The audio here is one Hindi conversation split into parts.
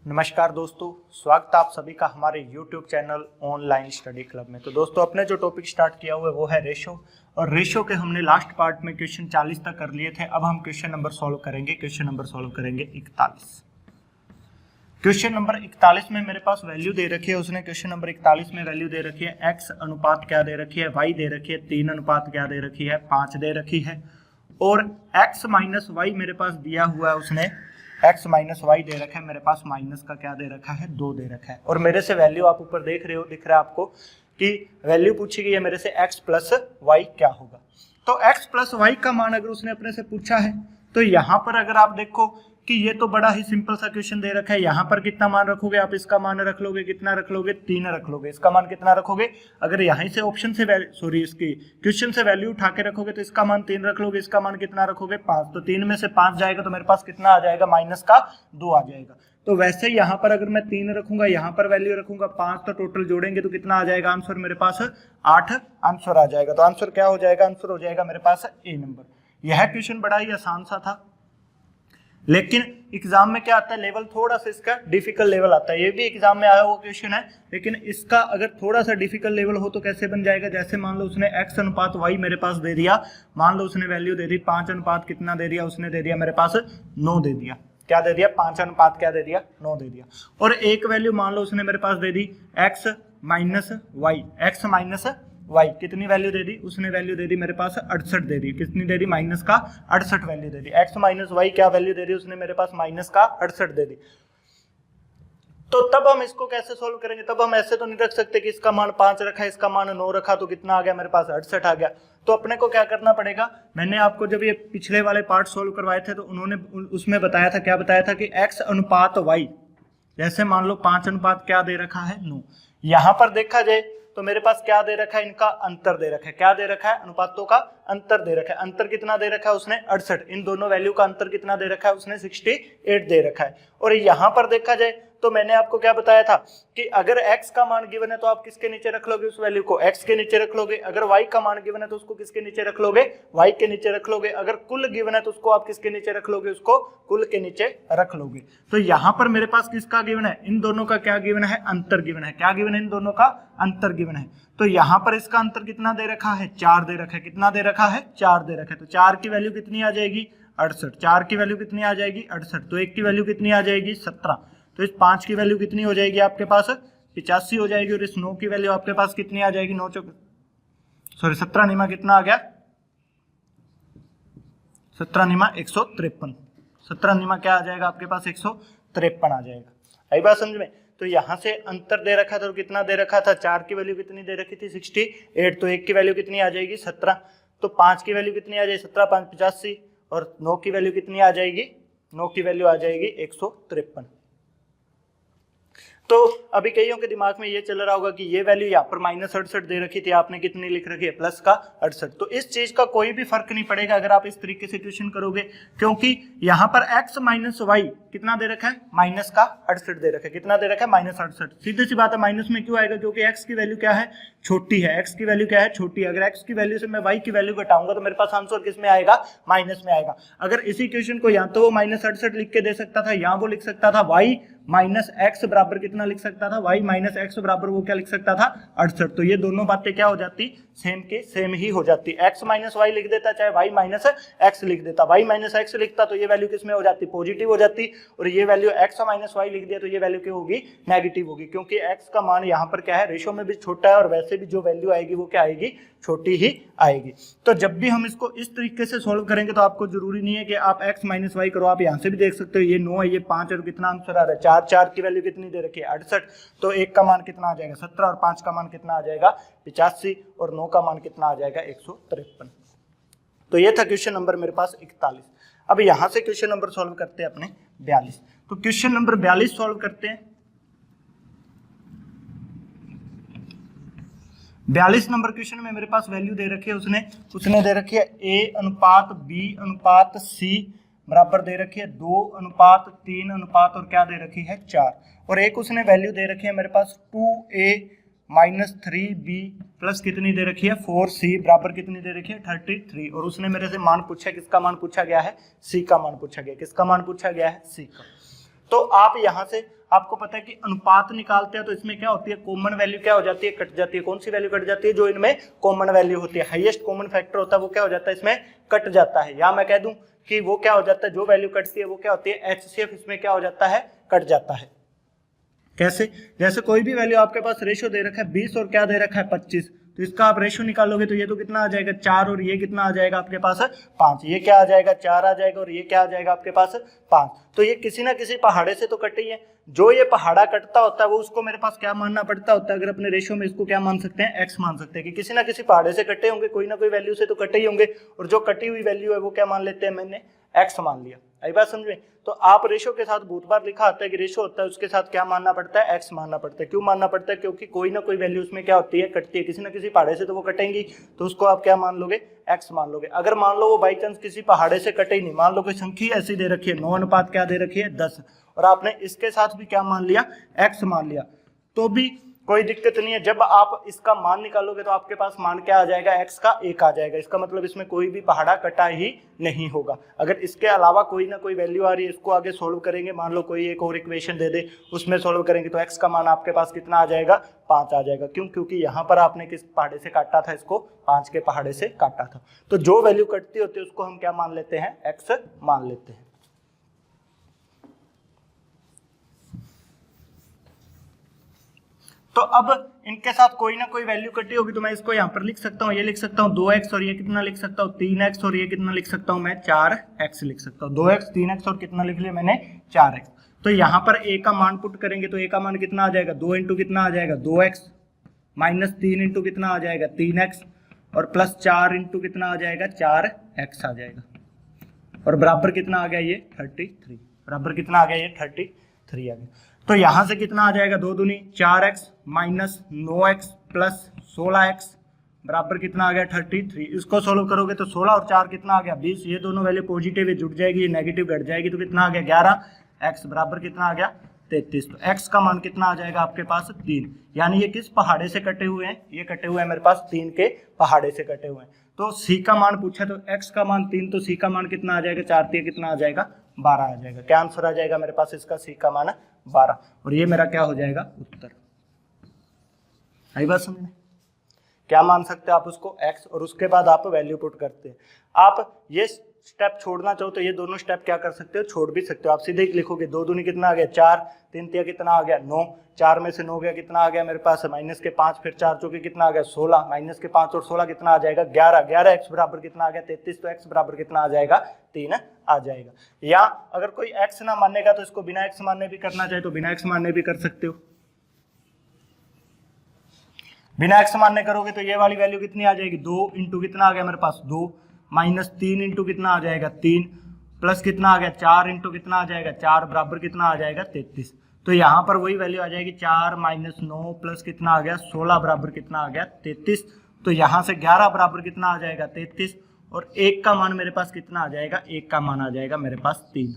नमस्कार दोस्तों, स्वागत है आप सभी का हमारे YouTube channel online study club में। तो दोस्तों, अपने जो टॉपिक स्टार्ट किया हुआ है वो है रेशो, और रेशो के हमने लास्ट पार्ट में क्वेश्चन 40 तक कर लिए थे। अब हम क्वेश्चन नंबर सॉल्व करेंगे। क्वेश्चन नंबर सॉल्व करेंगे 41। क्वेश्चन नंबर 41 में मेरे पास वैल्यू दे रखी है। उसने क्वेश्चन नंबर 41 में वैल्यू दे रखी है x अनुपात क्या दे रखी है, y दे रखी है 3 अनुपात क्या दे रखी है, 5 दे रखी है, और x माइनस वाई मेरे पास दिया हुआ है। उसने x माइनस वाई दे रखा है, मेरे पास माइनस का क्या दे रखा है, 2 दे रखा है। और मेरे से वैल्यू आप ऊपर देख रहे हो, दिख रहा है आपको कि वैल्यू पूछी गई है मेरे से x प्लस वाई क्या होगा। तो x प्लस वाई का मान अगर उसने अपने से पूछा है तो यहाँ पर अगर आप देखो कि ये तो बड़ा ही सिंपल सा क्वेश्चन दे रखा है। यहाँ पर कितना मान रखोगे आप, इसका मान रख लोगे, कितना रख लोगे, 3 रख लोगे। इसका मान कितना रखोगे, अगर यहाँ से ऑप्शन से इसकी क्वेश्चन से वैल्यू उठा के रखोगे तो इसका मान 3 रख लोगे, इसका मान कितना रखोगे, 5। तो 3 में से 5 जाएगा तो मेरे पास कितना आ जाएगा, माइनस का 2 आ जाएगा। तो वैसे यहाँ पर अगर मैं 3 रखूंगा, यहाँ पर वैल्यू रखूंगा 5, तो टोटल जोड़ेंगे तो कितना आ जाएगा आंसर, मेरे पास 8 आंसर आ जाएगा। तो आंसर क्या हो जाएगा, आंसर हो जाएगा मेरे पास ए नंबर। यह क्वेश्चन बड़ा ही आसान सा था, लेकिन एग्जाम में क्या आता है, लेवल थोड़ा सा इसका डिफिकल्ट लेवल आता है। ये भी एग्जाम में आया हुआ क्वेश्चन है, लेकिन इसका अगर थोड़ा सा डिफिकल्ट लेवल हो तो कैसे बन जाएगा। जैसे मान लो उसने x अनुपात y मेरे पास दे दिया, मान लो उसने वैल्यू दे दी 5 अनुपात कितना दे दिया, उसने दे दिया मेरे पास 9 दे दिया। क्या दे दिया, 5 अनुपात क्या दे दिया, 9 दे दिया। और एक वैल्यू मान लो उसने मेरे पास दे दी x minus Y, x minus Y कितनी वैल्यू दे दी, उसने वैल्यू दे दी मेरे पास 68 दे दी। कितनी दे दी, माइनस का 68 वैल्यू दे दी। x माइनस वाई क्या वैल्यू दे दी, उसने मेरे पास माइनस का 68 दे दी। तो तब हम इसको कैसे सोल्व करेंगे, तब हम ऐसे तो नहीं रख सकते कि इसका मान 5 रखा है, इसका मान 9 रखा, तो कितना आ गया मेरे पास 68 आ गया। तो अपने को क्या करना पड़ेगा, मैंने आपको जब ये पिछले वाले पार्ट सोल्व करवाए थे तो उन्होंने उसमें बताया था, क्या बताया था कि x अनुपात y, जैसे मान लो 5 अनुपात क्या दे रखा है, 9। यहाँ पर देखा जाए तो मेरे पास क्या दे रखा है, इनका अंतर दे रखा है। क्या दे रखा है, अनुपातों का अंतर दे रखा है। अंतर कितना दे रखा है उसने, 68। इन दोनों वैल्यू का अंतर कितना दे रखा है उसने, 68 दे रखा है। और यहाँ पर देखा जाए तो मैंने आपको क्या बताया था कि अगर x का मान गिवन है तो आप किसके नीचे रख लोगे, उस वैल्यू को x के नीचे रख लोगे। अगर y का मान गिवन है तो उसको किसके नीचे रख लोगे, y के नीचे रख लोगे। अगर कुल गिवन है तो उसको आप किसके नीचे रख लोगे, उसको कुल के नीचे रख लोगे। तो यहाँ पर मेरे पास किसका गिवन है, इन दोनों का क्या गिवन है, अंतर गिवन है। क्या गिवन है, इन दोनों का अंतर गिवन है। तो यहाँ पर इसका अंतर कितना दे रखा है, 4 दे रखा है। कितना दे रखा है, 4 दे रखा है। तो 4 की वैल्यू कितनी आ जाएगी, 68। 4 की वैल्यू कितनी आ जाएगी, 68। तो 1 की वैल्यू कितनी आ जाएगी, 17। तो इस 5 की वैल्यू कितनी हो जाएगी आपके पास, 85 हो जाएगी। और इस 9 की वैल्यू आपके पास कितनी आ जाएगी, 17 निमा कितना आ गया, 17 निमा 153। 17 निमा क्या आ जाएगा आपके पास, 153 आ जाएगा। आई बात समझ में। तो यहाँ से अंतर दे रखा था, तो कितना दे रखा था, 4 की वैल्यू कितनी दे रखी थी, 68। तो 1 की वैल्यू कितनी आ जाएगी, 17। तो 5 की वैल्यू कितनी आ जाएगी, 17 5 85। और 9 की वैल्यू कितनी आ जाएगी, 9 की वैल्यू आ जाएगी 153। तो अभी कईयों के दिमाग में ये चल रहा होगा कि ये वैल्यू यहाँ पर माइनस 68 दे रखी थी, आपने कितनी लिख रखी है, प्लस का 68। तो इस चीज का कोई भी फर्क नहीं पड़ेगा अगर आप इस तरीके से ट्यूशन करोगे, क्योंकि यहाँ पर x माइनस वाई कितना दे रखा है, माइनस का 68 दे रखा है। कितना दे रखा है, माइनस 68। सीधी सी बात है, माइनस में क्यों आएगा, क्योंकि x की वैल्यू क्या है, छोटी है। x की वैल्यू क्या है, छोटी है। अगर x की वैल्यू से मैं y की वैल्यू घटाऊंगा तो मेरे पास आंसर किस में आएगा, माइनस में आएगा। अगर इसी क्वेश्चन को या तो वो माइनस 68 लिख के दे सकता था, या वो लिख सकता था y माइनस एक्स बराबर कितना लिख सकता था, y माइनस एक्स बराबर वो क्या लिख सकता था, 68। तो ये दोनों बातें क्या हो जाती, सेम के सेम ही हो जाती। x माइनस वाई लिख देता, चाहे y माइनस एक्स लिख देता। y माइनस एक्स लिखता तो ये वैल्यू किस में हो जाती, पॉजिटिव हो जाती। और ये वैल्यू x माइनस वाई लिख दिया तो ये वैल्यू क्या होगी, नेगेटिव होगी, क्योंकि x का मान यहाँ पर क्या है, रेशो में भी छोटा है, और वैसे भी जो वैल्यू आएगी वो क्या आएगी, छोटी ही आएगी। तो जब भी हम इसको इस तरीके से सोल्व करेंगे तो आपको जरूरी नहीं है कि आप x माइनस वाई करो, आप यहाँ से भी देख सकते हो, ये 9 है, ये 5 है, और कितना आंसर आ रहा है, 4 की वैल्यू कितनी दे रखी है, 68। तो 1 का मान कितना आ जाएगा, 17, और 5 का मान कितना आ जाएगा, 85, और 9 का मान कितना आ जाएगा, 153। तो ये था क्वेश्चन नंबर मेरे पास 41। अब यहाँ से क्वेश्चन नंबर सॉल्व करते हैं अपने 42। तो क्वेश्चन नंबर 42 सॉल्व करते हैं। 42 नंबर क्वेश्चन में मेरे पास वैल्यू दे रखी है, उसने दे रखी है a अनुपात b अनुपात c बराबर दे रखी है 2 अनुपात 3 अनुपात और क्या दे रखी है 4। और एक उसने वैल्यू दे रखी है मेरे पास 2a माइनस 3b प्लस कितनी दे रखी है 4c बराबर कितनी दे रखी है 33। और उसने मेरे से मान पूछा, किसका मान पूछा गया है, c का मान पूछा गया। किसका मान पूछा गया है, c का। तो आप यहाँ से आपको पता है कि अनुपात निकालते हैं तो इसमें क्या होती है, कॉमन वैल्यू क्या हो जाती है, कट जाती है। कौन सी वैल्यू कट जाती है, जो इनमें कॉमन वैल्यू होती है, हाईएस्ट कॉमन फैक्टर होता है वो क्या हो जाता है, इसमें कट जाता है। या मैं कह दूं कि वो क्या हो जाता है, जो वैल्यू कटती है वो क्या होती है, एचसीएफ इसमें क्या हो जाता है, कट जाता है। कैसे, जैसे कोई भी वैल्यू आपके पास रेशो दे रखा है 20 और क्या दे रखा है 25, तो इसका आप रेशो निकालोगे तो ये तो कितना आ जाएगा 4 और ये कितना आ जाएगा आपके पास 5, ये क्या आ जाएगा 4 आ जाएगा और ये क्या आ जाएगा आपके पास 5। तो ये किसी ना किसी पहाड़े से तो कटे ही है। जो ये पहाड़ा कटता होता है वो उसको मेरे पास क्या मानना पड़ता होता है, अगर अपने रेशो में इसको क्या मान सकते हैं, एक्स मान सकते हैं कि किसी ना किसी पहाड़े से कटे होंगे, कोई ना कोई वैल्यू से तो कटे ही होंगे, और जो कटी हुई वैल्यू है वो क्या मान लेते हैं, मैंने एक्स मान लिया। आई बात समझ में। तो आप रेशो के साथ बहुत बार लिखा आता है कि रेशो होता है उसके साथ क्या मानना पड़ता है, एक्स मानना पड़ता है। क्यों मानना पड़ता है, क्योंकि कोई ना कोई वैल्यू उसमें क्या होती है, कटती है, किसी ना किसी पहाड़े से तो वो कटेंगी, तो उसको आप क्या मान लोगे, एक्स मान लोगे। अगर मान लो वो बाई चांस किसी पहाड़े से कटे ही नहीं, मान लो कोई संख्या ऐसी दे रखी है 9 अनुपात क्या दे रखी है 10, और आपने इसके साथ भी क्या मान लिया, एक्स मान लिया, तो भी कोई दिक्कत नहीं है। जब आप इसका मान निकालोगे तो आपके पास मान क्या आ जाएगा, एक्स का 1 आ जाएगा। इसका मतलब इसमें कोई भी पहाड़ा कटा ही नहीं होगा। अगर इसके अलावा कोई ना कोई वैल्यू आ रही है, इसको आगे सोल्व करेंगे, मान लो कोई एक और इक्वेशन दे दे, उसमें सोल्व करेंगे तो एक्स का मान आपके पास कितना आ जाएगा, 5 आ जाएगा। क्यों, क्योंकि यहाँ पर आपने किस पहाड़े से काटा था, इसको 5 के पहाड़े से काटा था। तो जो वैल्यू कटती होती है उसको हम क्या मान लेते हैं, एक्स मान लेते हैं। तो अब इनके साथ कोई ना कोई वैल्यू कटी होगी तो मैं इसको यहाँ पर लिख सकता हूँ, ये लिख सकता हूँ 2x और ये कितना लिख सकता हूँ 3x, और ये कितना लिख सकता हूँ मैं 4x लिख सकता हूँ। 2x 3x और कितना लिख लिया मैंने 4x। तो यहाँ पर a का मान पुट करेंगे तो a का मान कितना आ जाएगा, 2 इंटू कितना आ जाएगा 2x, माइनस 3 इंटू कितना आ जाएगा 3x, और प्लस 4 इंटू कितना आ जाएगा 4x आ जाएगा, और बराबर कितना आ गया ये 33, बराबर कितना आ गया ये 33 आ गया। तो यहां से कितना आ जाएगा, 2 दूनी 4x minus 9x plus 16x बराबर कितना आ गया 33। इसको सोल्व करोगे तो 16 और 4 कितना आ गया 20, ये दोनों वैल्यू पॉजिटिव है, जुड़ जाएगी, नेगेटिव घट जाएगी, तो कितना आ गया 11x बराबर कितना आ गया 33। तो x का मान कितना आ जाएगा आपके पास 3। यानी ये किस पहाड़े से कटे हुए हैं, ये कटे हुए हैं मेरे पास 3 के पहाड़े से कटे हुए हैं। तो c का मान पूछा तो x का मान 3, तो c का मान कितना आ जाएगा 4 3 कितना आ जाएगा 12 आ जाएगा। क्या आंसर आ जाएगा मेरे पास इसका, c का मान 12, और ये मेरा क्या हो जाएगा उत्तर। आई बात समझ में। क्या मान सकते हैं आप उसको x, और उसके बाद आप वैल्यू पुट करते हैं। आप ये स्टेप छोड़ना चाहो तो ये दोनों स्टेप क्या कर सकते हो, छोड़ भी सकते हो। आप सीधे ही लिखोगे 2 दूनी कितना आ गया 4, 3 तिया कितना आ गया 9, 4 में से 9 गया कितना आ गया मेरे पास माइनस के 5, फिर 4 चौके कितना आ गया 16, माइनस के 5 और 16 कितना आ जाएगा 11, 11x बराबर कितना आ गया 33, तो x बराबर कितना आ जाएगा 3 आ जाएगा। या अगर कोई x ना मानेगा तो इसको बिना x मानने भी करना चाहे तो बिना x मानने भी कर सकते हो। बिना x मानने करोगे तो ये वाली वैल्यू कितनी आ जाएगी, 2 इंटू कितना आ गया मेरे पास 2, माइनस 3 इंटू कितना आ जाएगा 3, प्लस कितना आ गया 4 इंटू कितना आ जाएगा 4 बराबर कितना आ जाएगा 33। तो यहाँ पर वही वैल्यू आ जाएगी 4 माइनस 9 प्लस कितना आ गया 16 बराबर कितना आ गया 33। तो यहाँ से 11 बराबर कितना आ जाएगा 33, और 1 का मान मेरे पास कितना आ जाएगा, 1 का मान आ जाएगा मेरे पास 3।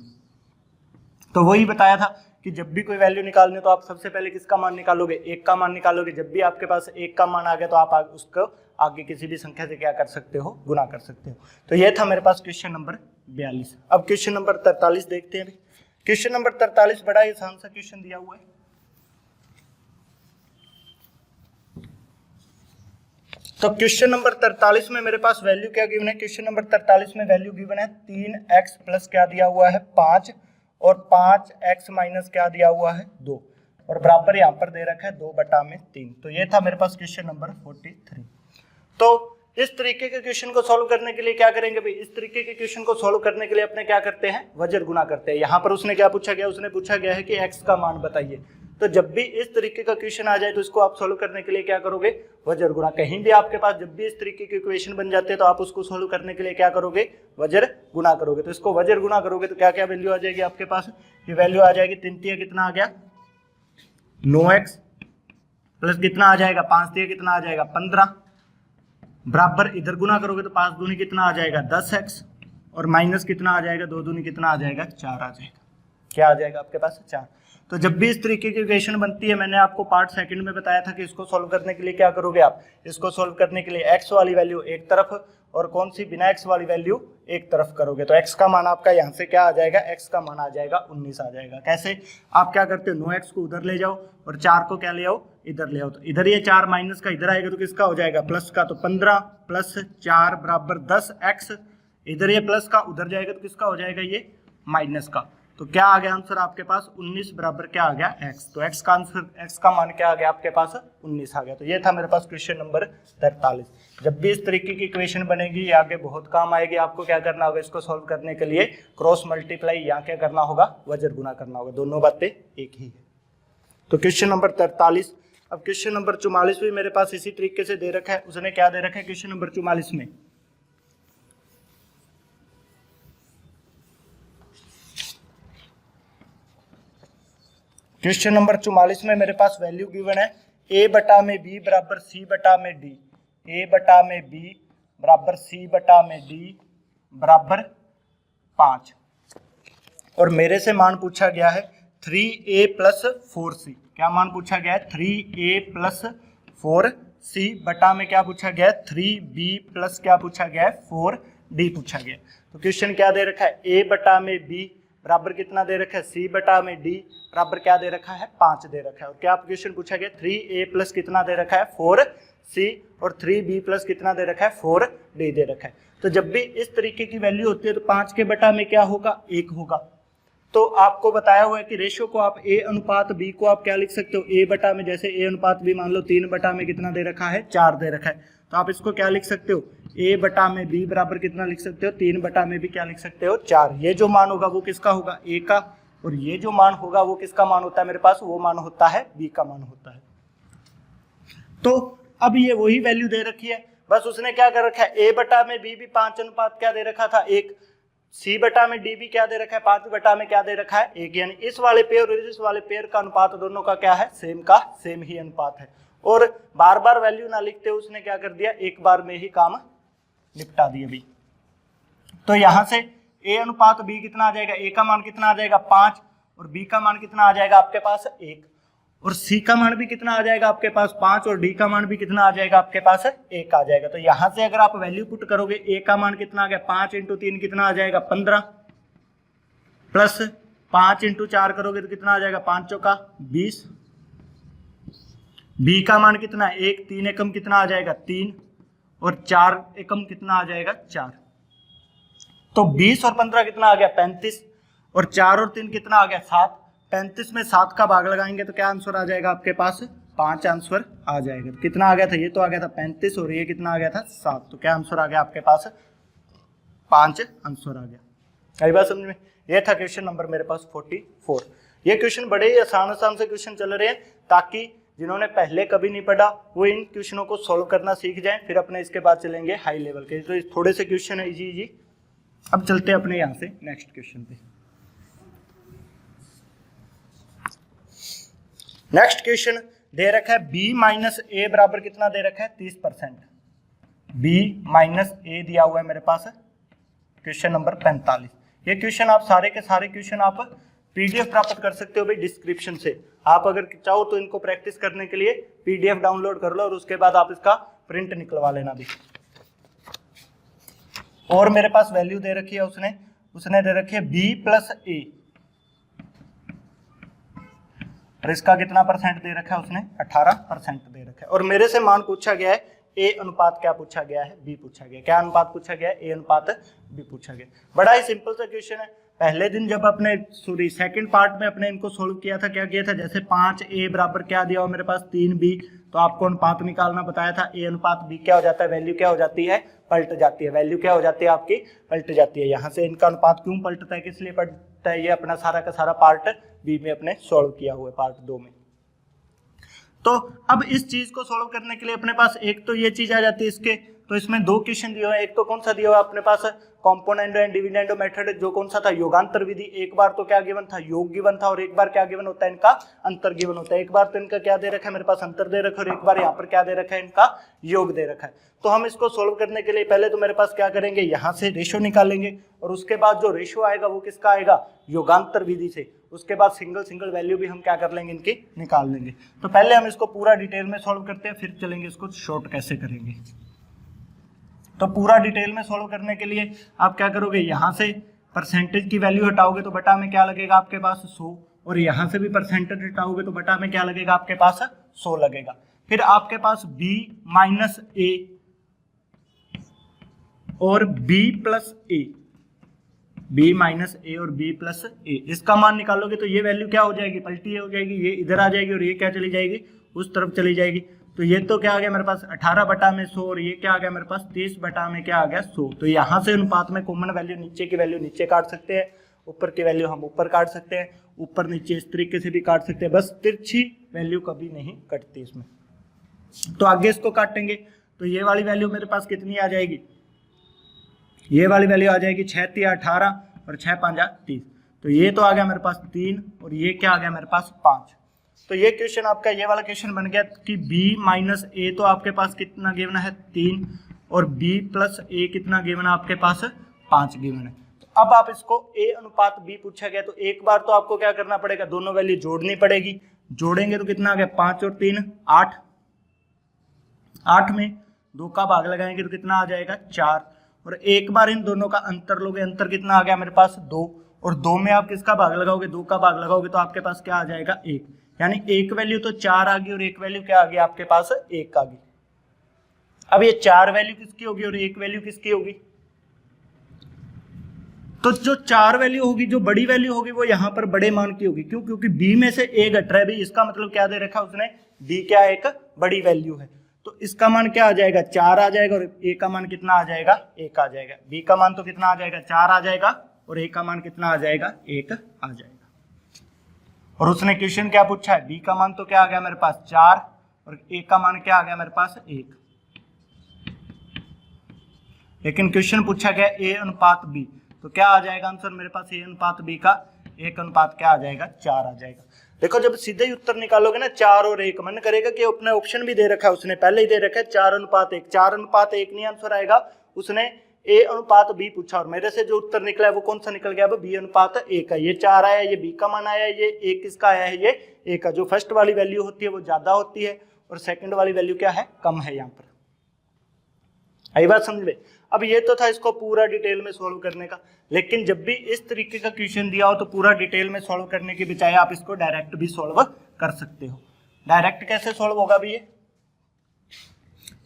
तो वही बताया था कि जब भी कोई वैल्यू निकालनी हो तो आप सबसे पहले किसका मान निकालोगे, 1 का मान निकालोगे। जब भी आपके पास 1 का मान आ गया तो आप उसको आगे किसी भी संख्या से क्या कर सकते हो, गुना कर सकते हो। तो ये था मेरे पास क्वेश्चन नंबर 42। अब क्वेश्चन नंबर 43 देखते हैं। क्वेश्चन नंबर 43 बड़ा ही आसान सा क्वेश्चन दिया हुआ है। तो क्वेश्चन नंबर 43 में मेरे पास वैल्यू क्या गिवन है, क्वेश्चन नंबर 43 में वैल्यू गिवन है 3x प्लस क्या दिया हुआ है 5, और 5x माइनस क्या दिया हुआ है 2, और बराबर यहाँ पर दे रखा है 2/3। तो ये था मेरे पास क्वेश्चन नंबर 43। तो इस तरीके के क्वेश्चन को सॉल्व करने के लिए क्या करेंगे भाई, इस तरीके के क्वेश्चन को सॉल्व करने के लिए अपने क्या करते हैं, वज्र गुना करते हैं। यहाँ पर उसने क्या पूछा गया, उसने पूछा गया है कि x का मान बताइए। तो जब भी इस तरीके का क्वेश्चन आ जाए तो इसको आप सॉल्व करने के लिए क्या करोगे, वज्र गुना। कहीं भी आपके पास जब भी इस तरीके के इक्वेशन बन जाते हैं तो आप उसको सॉल्व करने के लिए क्या करोगे, वज्र गुना करोगे। तो इसको वज्र गुना करोगे तो क्या क्या वैल्यू आ जाएगी आपके पास, ये वैल्यू आ जाएगी 3 तिया कितना आ गया 9x, प्लस कितना आ जाएगा 5 तिया कितना आ जाएगा 15, बराबर इधर गुना करोगे तो 5 दूनी कितना आ जाएगा 10x, और माइनस कितना आ जाएगा 2 दूनी कितना आ जाएगा 4 आ जाएगा। क्या आ जाएगा आपके पास 4। तो जब भी इस तरीके की इक्वेशन बनती है, मैंने आपको पार्ट सेकंड में बताया था कि इसको सॉल्व करने के लिए क्या करोगे आप, इसको सॉल्व करने के लिए x वाली वैल्यू एक तरफ और कौन सी बिना x वाली वैल्यू एक तरफ करोगे, तो x का मान आपका यहाँ से क्या आ जाएगा, x का मान आ जाएगा 19 आ जाएगा। कैसे, आप क्या करते हो, 9x को उधर ले जाओ और 4 को क्या ले आओ, इधर ले आओ। तो इधर ये 4 माइनस का इधर आएगा तो किसका हो जाएगा, प्लस का। तो 15 प्लस 4 बराबर 10x, इधर ये प्लस का उधर जाएगा तो किसका हो जाएगा, ये माइनस का। तो क्या आ गया आंसर आपके पास, 19 बराबर क्या आ गया, x। तो x का आंसर, x का मान क्या आ गया आपके पास, 19 आ गया। तो ये था मेरे पास क्वेश्चन नंबर 43। जब भी इस तरीके की इक्वेशन बनेगी ये आगे बहुत काम आएगी। आपको क्या करना होगा, इसको सॉल्व करने के लिए क्रॉस मल्टीप्लाई या क्या करना होगा, वज्र गुना करना होगा, दोनों बातें एक ही है। तो क्वेश्चन नंबर 43। अब क्वेश्चन नंबर 44 भी मेरे पास इसी तरीके से दे रखा है। उसने क्या दे रखा है क्वेश्चन नंबर 44 में, क्वेश्चन नंबर 44 में मेरे पास वैल्यू गिवन है a बटा में b बराबर c बटा में d, a बटा में b बराबर c बटा में d बराबर 5, और मेरे से मान पूछा गया है 3a प्लस 4c। क्या मान पूछा गया है, 3a प्लस 4c बटा में क्या पूछा गया है, 3b प्लस क्या पूछा गया है, 4d पूछा गया। तो क्वेश्चन क्या दे रखा है, a बटा में b बराबर कितना दे रखा है, c बटा में d बराबर क्या दे रखा है, 5 दे रखा है। और क्या क्वेश्चन पूछा गया, 3a प्लस कितना दे रखा है, 4c, और 3b प्लस कितना दे रखा है, 4d दे रखा है। तो जब भी इस तरीके की वैल्यू होती है तो 5 के बटा में क्या होगा, 1 होगा। तो आपको बताया हुआ है कि रेशियो को आप a अनुपात b को आप क्या लिख सकते हो, a बटा में, जैसे a अनुपात b मान लो 3 बटा में कितना दे रखा है, 4 दे रखा है, तो आप इसको क्या लिख सकते हो, a बटा में b बराबर कितना लिख सकते हो, 3 बटा में भी क्या लिख सकते हो, 4। ये जो मान होगा वो किसका होगा, a का, और ये जो मान होगा वो किसका मान होता है मेरे पास, वो मान होता है b का मान होता है। तो अब ये वही वैल्यू दे रखी है, बस उसने क्या कर रखा है, a बटा में b भी 5 अनुपात क्या दे रखा था, 1, c बटा में d भी क्या दे रखा है, 5 बटा में क्या दे रखा है, 1। यानी इस वाले पेयर और इस वाले पेयर का अनुपात दोनों का क्या है, सेम का सेम ही अनुपात है। और बार बार वैल्यू ना लिखते उसने क्या कर दिया, एक बार में ही काम निपटा दिया भी। तो यहां से a अनुपात b कितना आ जाएगा, a का मान कितना आ जाएगा 5, और b का मान कितना आ जाएगा आपके पास 1, और c का मान भी कितना आ जाएगा आपके पास 5, और d का मान भी कितना आ जाएगा आपके पास 1 आ जाएगा। तो यहां से अगर आप वैल्यू पुट करोगे, a का मान कितना आ गया, 5 इंटू 3 कितना आ जाएगा 15, प्लस 5 इंटू 4 करोगे तो कितना आ जाएगा, 5 चौका 20, b का मान कितना है 1, 3 एकम कितना आ जाएगा 3, और 4 एकम कितना आ जाएगा 4। तो 20 और 15 कितना आ गया 35, और 4 और 3 कितना आ गया 7। 35 में 7 का भाग लगाएंगे तो क्या आंसर आ जाएगा आपके पास, 5 आंसर आ जाएगा। तो कितना आ गया था, ये तो आ गया था 35, और ये कितना आ गया था 7। तो क्या आंसर आ गया आपके पास, 5 आंसर आ गया। आई बात समझ में। ये था क्वेश्चन नंबर मेरे पास 44। ये क्वेश्चन बड़े ही आसान से क्वेश्चन चल रहे हैं, ताकि जिन्होंने पहले कभी नहीं पढ़ा वो इन क्वेश्चनों को सॉल्व करना सीख जाएं, फिर अपने इसके बाद चलेंगे हाई लेवल के। तो थोड़े से क्वेश्चन है इजी। अब चलते हैं अपने यहाँ से नेक्स्ट क्वेश्चन पे। नेक्स्ट क्वेश्चन दे रखा है b माइनस ए बराबर कितना दे रखा है 30%। b माइनस ए दिया हुआ है मेरे पास क्वेश्चन नंबर 45। ये क्वेश्चन आप सारे के सारे क्वेश्चन आप पीडीएफ प्राप्त कर सकते हो भाई डिस्क्रिप्शन से। आप अगर चाहो तो इनको प्रैक्टिस करने के लिए पीडीएफ डाउनलोड कर लो और उसके बाद आप इसका प्रिंट निकलवा लेना भी। और मेरे पास वैल्यू दे रखी है उसने दे रखी है b प्लस ए, और इसका कितना परसेंट दे रखा है उसने 18% दे रखा है। और मेरे से मान पूछा गया है a अनुपात क्या पूछा गया है, b पूछा गया। क्या अनुपात पूछा गया है, a अनुपात b पूछा गया। बड़ा ही सिंपल सा क्वेश्चन है। पहले दिन जब अपने सेकंड पार्ट में अपने इनको सोल्व किया था, क्या किया था, जैसे 5a बराबर क्या दिया हुआ मेरे पास 3b, तो आपको अनुपात निकालना बताया था। a अनुपात b क्या हो जाता है, वैल्यू क्या हो जाती है, पलट जाती है। वैल्यू क्या हो जाती है आपकी, पलट जाती है। यहाँ से इनका अनुपात क्यों पलटता है, किस लिए पलटता है, ये अपना सारा का सारा पार्ट b में अपने सोल्व किया हुआ है, पार्ट 2 में। तो अब इस चीज को सोल्व करने के लिए अपने पास एक तो ये चीज आ जाती है इसके, तो इसमें दो क्वेश्चन दिए हुए हैं। एक तो कौन सा दिया हुआ है अपने पास, कॉम्पोनेंडो एंड डिविडेंडो मेथड, जो कौन सा था, योगांतर विधि। एक बार तो क्या गिवन था, योग गिवन था, और एक बार क्या गिवन होता है, इनका अंतर गिवन होता है। एक बार तो इनका क्या दे रखा है मेरे पास, अंतर दे रखा है, और एक बार यहाँ पर क्या दे रखा है, इनका योग दे रखा है। तो हम इसको सोल्व करने के लिए पहले तो मेरे पास क्या करेंगे, यहाँ से रेशो निकालेंगे, और उसके बाद जो रेशो आएगा वो किसका आएगा, योगांतर विधि से। उसके बाद सिंगल वैल्यू भी हम क्या कर लेंगे, इनकी निकाल लेंगे। तो पहले हम इसको पूरा डिटेल में सॉल्व करते हैं, फिर चलेंगे इसको शॉर्ट कैसे करेंगे। तो पूरा डिटेल में सॉल्व करने के लिए आप क्या करोगे, यहाँ से परसेंटेज की वैल्यू हटाओगे तो बटा में क्या लगेगा आपके पास 100, और यहाँ से भी परसेंटेज हटाओगे तो बटा में क्या लगेगा आपके पास 100 लगेगा। फिर आपके पास b माइनस ए और b प्लस ए, b माइनस ए और b प्लस ए, इसका मान निकालोगे तो ये वैल्यू क्या हो जाएगी, पलटी हो जाएगी, ये इधर आ जाएगी और ये क्या चली जाएगी, उस तरफ चली जाएगी। तो ये तो क्या आ गया मेरे पास 18 बटा में 100 और ये क्या आ गया मेरे पास 30 बटा में क्या आ गया 100। तो यहाँ से अनुपात में कॉमन वैल्यू नीचे की वैल्यू नीचे काट सकते हैं, ऊपर की वैल्यू हम ऊपर काट सकते हैं, ऊपर नीचे इस तरीके से भी काट सकते हैं, बस तिरछी वैल्यू कभी नहीं कटती इसमें। तो आगे इसको काटेंगे तो ये वाली वैल्यू मेरे पास कितनी आ जाएगी, ये वाली वैल्यू आ जाएगी 6 3 18 और 6 5 30। तो ये तो आ गया मेरे पास 3 और ये क्या आ गया मेरे पास 5। तो ये क्वेश्चन आपका ये वाला क्वेश्चन बन गया कि b माइनस ए तो आपके पास कितना गिवन है 3 और b प्लस ए कितना गिवन है आपके पास 5 गिवन है। तो अब आप इसको a अनुपात b पूछा गया तो एक बार तो आपको क्या करना पड़ेगा, दोनों वैल्यू जोड़नी पड़ेगी। जोड़ेंगे तो कितना आ गया 5 और 3 8, 8 में 2 का भाग लगाएंगे तो कितना आ जाएगा 4, और एक बार इन दोनों का अंतर लोगे, अंतर कितना आ गया मेरे पास 2, और 2 में आप किसका भाग लगाओगे, 2 का भाग लगाओगे तो आपके पास क्या आ जाएगा 1, यानी एक वैल्यू तो 4 आ गई और एक वैल्यू क्या आ गई आपके पास 1 आ गई। अब ये 4 वैल्यू किसकी होगी और 1 वैल्यू किसकी होगी, तो जो 4 वैल्यू होगी, जो बड़ी वैल्यू होगी वो यहाँ पर बड़े मान की होगी। क्यों, क्योंकि b में से a घट रहा है, भी इसका मतलब क्या दे रखा है उसने, b क्या एक बड़ी वैल्यू है, तो इसका मान क्या आ जाएगा 4 आ जाएगा और a का मान कितना आ जाएगा 1 आ जाएगा। b का मान तो कितना आ जाएगा 4 आ जाएगा और a का मान कितना आ जाएगा 1 आ जाएगा। और उसने क्वेश्चन क्या पूछा है, b का मान तो क्या आ गया मेरे पास 4 और a का मान क्या आ गया मेरे पास 1, लेकिन क्वेश्चन पूछा गया a अनुपात b, तो क्या आ जाएगा आंसर मेरे पास a अनुपात b का 1 अनुपात क्या आ जाएगा 4 आ जाएगा। देखो जब सीधे ही उत्तर निकालोगे ना 4 और 1, मन करेगा कि अपने ऑप्शन भी दे रखा है उसने, पहले ही दे रखा है 4 अनुपात 1, 4 अनुपात 1 नहीं आंसर आएगा, उसने a अनुपात b पूछा और मेरे से जो उत्तर निकला है वो कौन सा निकल गया, अब b अनुपात 1 का, ये 4 आया, ये b का मान आया, ये 1 किसका आया है, ये a का। जो फर्स्ट वाली वैल्यू होती है वो ज्यादा होती है और सेकंड वाली वैल्यू क्या है, कम है। यहाँ पर आई बात समझ में। अब ये तो था इसको पूरा डिटेल में सॉल्व करने का, लेकिन जब भी इस तरीके का क्वेश्चन दिया हो तो पूरा डिटेल में सॉल्व करने के बजाय आप इसको डायरेक्ट भी सॉल्व कर सकते हो। डायरेक्ट कैसे सॉल्व होगा भी, ये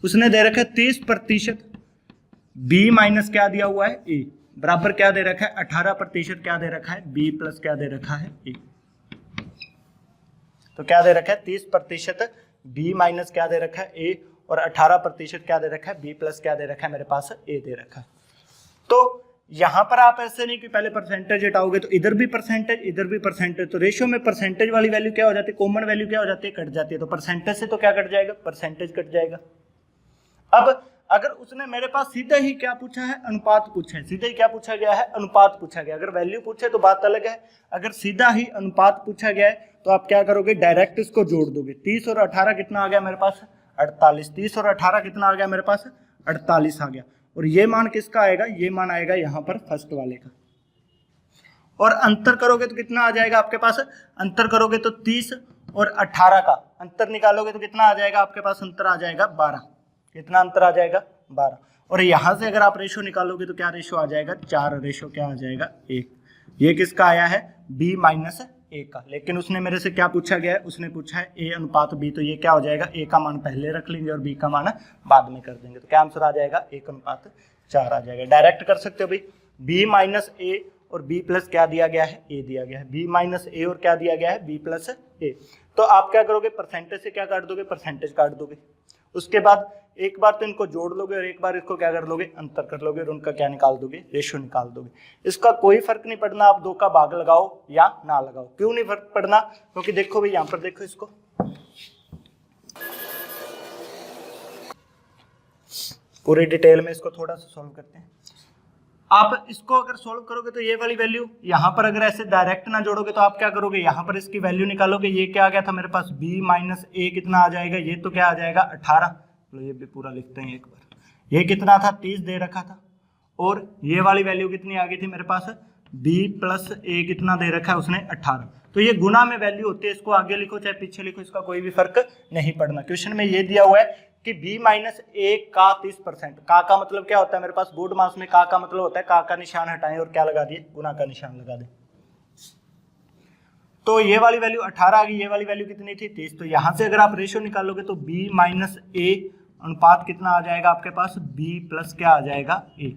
उसने दे रखा है 30% b माइनस क्या दिया हुआ है a बराबर क्या दे रखा है 18% क्या दे रखा है b प्लस क्या दे रखा है a। तो क्या दे रखा है 30% b माइनस क्या दे रखा है a और 18% क्या दे रखा है b प्लस क्या दे रखा है मेरे पास a दे रखा है। तो यहां पर आप ऐसे नहीं कि पहले परसेंटेज हटाओगे तो इधर भी परसेंटेज इधर भी परसेंटेज, तो रेशियो में परसेंटेज वाली वैल्यू क्या हो जाती है, कॉमन वैल्यू क्या हो जाती है, कट जाती है। तो परसेंटेज से तो क्या कट जाएगा, परसेंटेज कट जाएगा। अब अगर उसने मेरे पास सीधा ही क्या पूछा है, अनुपात पूछा है, सीधा ही क्या पूछा गया है, अनुपात पूछा गया। अगर वैल्यू पूछे तो बात अलग है, अगर सीधा ही अनुपात पूछा गया है तो आप क्या करोगे, डायरेक्ट इसको जोड़ दोगे। 30 और 18 कितना आ गया मेरे पास 48, 30 और 18 कितना आ गया मेरे पास 48 आ गया, और ये मान किसका आएगा, ये मान आएगा यहाँ पर फर्स्ट वाले का। और अंतर करोगे तो कितना आ जाएगा आपके पास, अंतर करोगे तो 30 और 18 का अंतर निकालोगे तो कितना आ जाएगा आपके पास, अंतर आ जाएगा 12। कितना अंतर आ जाएगा 12, और यहाँ से अगर आप रेशो निकालोगे तो क्या रेशो आ जाएगा 4, रेशो क्या आ जाएगा 1। ये किसका आया है, b माइनस a का। लेकिन उसने मेरे से क्या पूछा गया है, उसने पूछा है a अनुपात b, तो ये क्या हो जाएगा, a का मान पहले रख लेंगे और b का मान बाद में कर देंगे। तो क्या आंसर आ जाएगा 1 अनुपात 4 आ जाएगा। डायरेक्ट कर सकते हो भाई, b माइनस a और b प्लस क्या दिया गया है, a दिया गया है, b माइनस a और क्या दिया गया है, b प्लस a। तो आप क्या करोगे, परसेंटेज से क्या काट दोगे, परसेंटेज काट दोगे। उसके बाद एक बार तो इनको जोड़ लोगे और एक बार इसको क्या कर लोगे, अंतर कर लोगे और उनका क्या निकाल दोगे, रेशियो निकाल दोगे। इसका कोई फर्क नहीं पड़ना आप 2 का भाग लगाओ या ना लगाओ। क्यों नहीं फर्क पड़ना, क्योंकि देखो भाई यहाँ पर देखो, इसको पूरी डिटेल में इसको थोड़ा सा सॉल्व करते हैं। आप इसको अगर सॉल्व करोगे तो ये वाली वैल्यू यहाँ पर अगर ऐसे डायरेक्ट ना जोड़ोगे तो आप क्या करोगे, यहाँ पर इसकी वैल्यू निकालोगे। ये क्या आ गया था मेरे पास, b माइनस a कितना आ जाएगा, ये तो क्या आ जाएगा 18। तो ये भी पूरा लिखते हैं एक बार। ये कितना था 30 दे रखा था, और ये वाली वैल्यू कितनी आ गई थी मेरे पास, b प्लस a कितना दे रखा है उसने 18। तो ये गुना में वैल्यू होती है, इसको आगे लिखो चाहे पीछे लिखो, इसका कोई भी फर्क नहीं पड़ना। क्वेश्चन में ये दिया हुआ है कि b माइनस a का 30%, का मतलब क्या होता है मेरे पास बोर्ड मास में, का मतलब होता है का निशान हटाएं और क्या लगा दिए, गुना का निशान लगा दें। तो ये वाली वैल्यू 18 आ गई, ये वाली वैल्यू कितनी थी 30। तो यहां से अगर आप रेशियो निकालोगे तो b माइनस a अनुपात कितना आ जाएगा आपके पास, b प्लस क्या आ जाएगा a।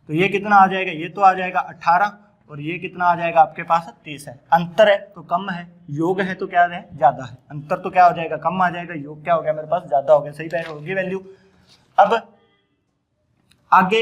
तो ये कितना आ जाएगा, ये तो आ जाएगा 18 और ये कितना आ जाएगा आपके पास 30 है। अंतर है तो कम है, योग है तो क्या है ज्यादा है। अंतर तो क्या हो जाएगा कम आ जाएगा, योग क्या हो गया मेरे पास ज्यादा हो गया, सही होगी वैल्यू। अब आगे,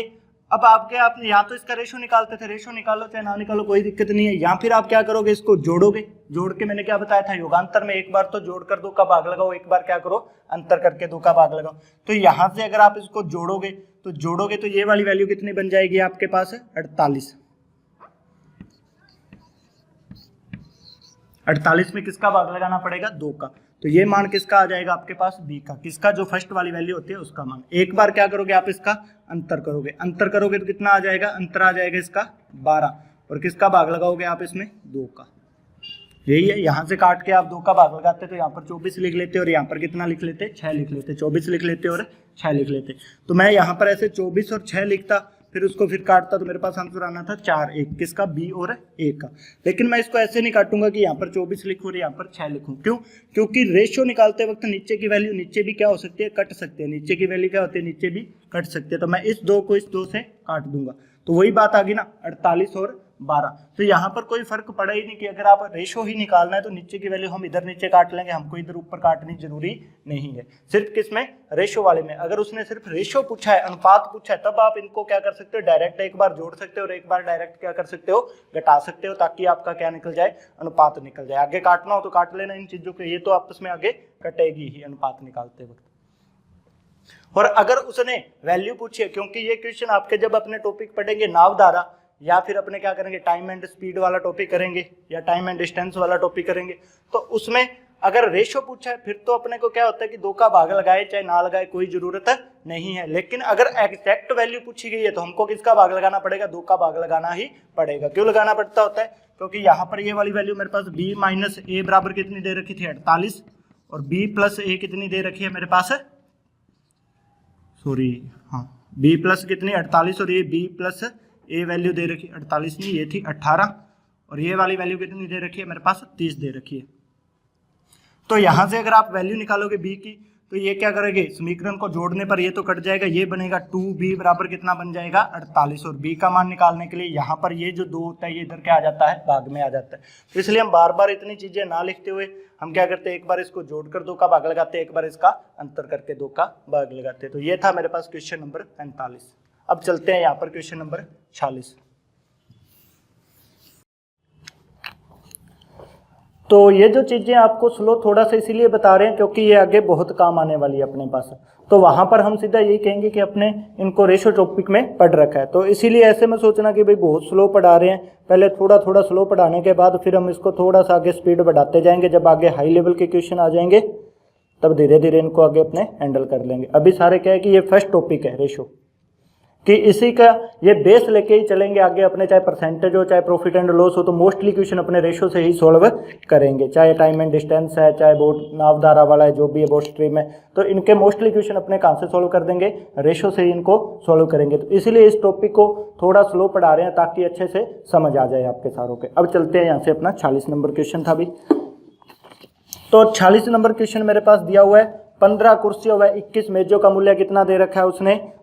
अब आप यहाँ तो इसका रेशो निकालते थे, रेशो निकालो चाहे ना निकालो कोई दिक्कत नहीं है। यहाँ फिर आप क्या करोगे, इसको जोड़ोगे, जोड़ के मैंने क्या बताया था योगांतर में एक बार तो जोड़ कर 2 का भाग लगाओ, एक बार क्या करो अंतर करके 2 का भाग लगाओ। तो यहाँ से अगर आप इसको जोड़ोगे तो ये वाली वैल्यू कितनी बन जाएगी आपके पास 48। 48 में किसका भाग लगाना पड़ेगा 2 का। तो ये मान किसका आ जाएगा आपके पास b का, किसका जो फर्स्ट वाली वैल्यू होती है उसका मान। एक बार क्या करोगे आप इसका अंतर करोगे, अंतर करोगे तो कितना आ जाएगा, अंतर आ जाएगा इसका 12 और किसका भाग लगाओगे आप इसमें 2 का। यही है, यहाँ से काट के आप 2 का भाग लगाते तो यहाँ पर 24 लिख लेते और यहाँ पर कितना लिख लेते 6 लिख लेते, 24 लिख लेते और 6 लिख लेते। तो मैं यहाँ पर ऐसे 24 और 6 लिखता, फिर उसको फिर काटता तो मेरे पास आंसर आना था 4 1, किसका b और a का। लेकिन मैं इसको ऐसे नहीं काटूंगा कि यहाँ पर 24 लिखूं और यहाँ पर 6 लिखूं, क्यों, क्योंकि रेशियो निकालते वक्त नीचे की वैल्यू नीचे भी क्या हो सकती है कट सकती है, नीचे की वैल्यू क्या होती है नीचे भी कट सकती है। तो मैं इस 2 को इस 2 से काट दूंगा, तो वही बात आ गई ना 48 और 12। तो यहाँ पर कोई फर्क पड़ा ही नहीं कि अगर आप रेशो ही निकालना है तो नीचे की वैल्यू हम इधर नीचे काट लेंगे, हमको इधर ऊपर काटनी जरूरी नहीं है। सिर्फ किसमें, रेशो वाले में। अगर उसने सिर्फ रेशो पूछा है, अनुपात पूछा है, तब आप इनको क्या कर सकते हो डायरेक्ट एक बार जोड़ सकते हो और एक बार डायरेक्ट क्या कर सकते हो घटा सकते हो, ताकि आपका क्या निकल जाए अनुपात निकल जाए। आगे काटना हो तो काट लेना इन चीजों को, ये तो आपस में आगे कटेगी ही अनुपात निकालते वक्त। और अगर उसने वैल्यू पूछी है, क्योंकि ये क्वेश्चन आपके जब अपने टॉपिक पढ़ेंगे नावधारा या फिर अपने क्या करेंगे टाइम एंड स्पीड वाला टॉपिक करेंगे या टाइम एंड डिस्टेंस वाला टॉपिक करेंगे, तो उसमें अगर रेशो पूछा है फिर तो अपने को क्या होता है कि 2 का भाग लगाए चाहे ना लगाए कोई जरूरत नहीं है। लेकिन अगर एग्जैक्ट वैल्यू पूछी गई है तो हमको किसका भाग लगाना पड़ेगा, 2 का भाग लगाना ही पड़ेगा। क्यों लगाना पड़ता होता है, क्योंकि यहाँ पर ये वाली वैल्यू मेरे पास b माइनस a बराबर कितनी दे रखी थी 48 और b प्लस a कितनी दे रखी है मेरे पास, सॉरी हाँ b प्लस कितनी 48 और ये b प्लस a वैल्यू दे रखी 48 नहीं ये थी 18 और ये वाली वैल्यू कितनी दे रखी है मेरे पास 30 दे रखी है। तो यहां से अगर आप वैल्यू निकालोगे b की तो ये क्या करेंगे समीकरण को जोड़ने पर ये तो कट जाएगा, ये बनेगा 2b बराबर कितना बन जाएगा 48 और b का मान निकालने के लिए यहाँ पर ये जो 2 होता है ये इधर क्या आ जाता है भाग में आ जाता है। तो इसलिए हम बार बार इतनी चीजें ना लिखते हुए हम क्या करते हैं एक बार इसको जोड़कर 2 का भाग लगाते हैं, एक बार इसका अंतर करके 2 का भाग लगाते हैं। तो ये था मेरे पास क्वेश्चन नंबर 45। अब चलते हैं यहाँ पर क्वेश्चन नंबर 46। तो ये जो चीजें आपको स्लो थोड़ा सा इसीलिए बता रहे हैं क्योंकि ये आगे बहुत काम आने वाली है अपने पास। तो वहां पर हम सीधा यही कहेंगे कि अपने इनको रेशो टॉपिक में पढ़ रखा है, तो इसीलिए ऐसे में सोचना कि भाई बहुत स्लो पढ़ा रहे हैं, पहले थोड़ा थोड़ा स्लो पढ़ाने के बाद फिर हम इसको थोड़ा सा आगे स्पीड बढ़ाते जाएंगे। जब आगे हाई लेवल के क्वेश्चन आ जाएंगे तब धीरे धीरे इनको आगे अपने हैंडल कर लेंगे। अभी सारे क्या है कि ये फर्स्ट टॉपिक है रेशो, कि इसी का ये बेस लेके ही चलेंगे आगे अपने, चाहे परसेंटेज हो चाहे प्रॉफिट एंड लॉस हो, तो मोस्टली क्वेश्चन अपने रेशो से ही सॉल्व करेंगे। चाहे टाइम एंड डिस्टेंस है, चाहे बोर्ड नावधारा वाला है, जो भी है बोर्ड स्ट्रीम है, तो इनके मोस्टली क्वेश्चन अपने कहाँ से सॉल्व कर देंगे, रेशो से ही इनको सॉल्व करेंगे। तो इसलिए इस टॉपिक को थोड़ा स्लो पढ़ा रहे हैं ताकि अच्छे से समझ आ जाए आपके सारों के। अब चलते हैं यहाँ से, अपना 46 नंबर क्वेश्चन था अभी। तो 46 नंबर क्वेश्चन मेरे पास दिया हुआ है 15 कुर्सियों व 21 मेजों का मूल्य कितना दे रखा है,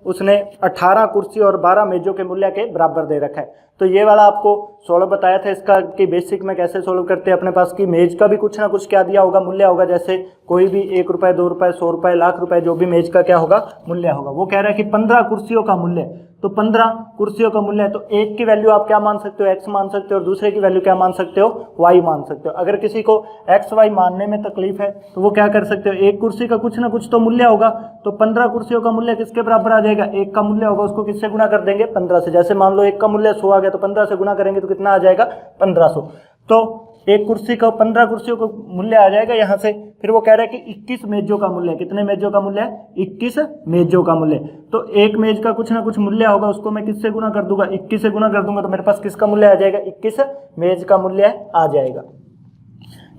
उसने 18 कुर्सी और 12 मेजों के मूल्य के बराबर दे रखा है। तो ये वाला आपको सोल्व बताया था इसका कि बेसिक में कैसे सोल्व करते हैं। अपने पास की मेज का भी कुछ ना कुछ क्या दिया होगा, मूल्य होगा, जैसे कोई भी 1 रुपये 2 रुपये 100 रुपये लाख रुपए जो भी मेज का क्या होगा मूल्य होगा। वो कह रहा है कि 15 कुर्सियों का मूल्य, तो 15 कुर्सियों का मूल्य है, तो एक की वैल्यू आप क्या मान सकते हो x मान सकते हो और दूसरे की वैल्यू क्या मान सकते हो y मान सकते हो। अगर किसी को x y मानने में तकलीफ है तो वो क्या कर सकते हो, एक कुर्सी का कुछ ना कुछ तो मूल्य होगा, तो 15 कुर्सियों का मूल्य किसके बराबर आ जाएगा, एक का मूल्य होगा, उसको किससे गुना कर देंगे 15 से। जैसे मान लो एक का मूल्य 100 आ गया तो 15 से गुना करेंगे तो कितना आ जाएगा 1500। तो एक कुर्सी का 15 कुर्सियों का मूल्य आ जाएगा यहाँ से। फिर वो कह रहा है कि 21 मेजों का मूल्य, कितने मेजों का मूल्य है 21 मेजों का मूल्य। तो एक मेज का कुछ ना कुछ मूल्य होगा, उसको मैं किससे गुना कर दूंगा 21 से गुना कर दूंगा, तो मेरे पास किसका मूल्य आ जाएगा 21 मेज का मूल्य आ जाएगा।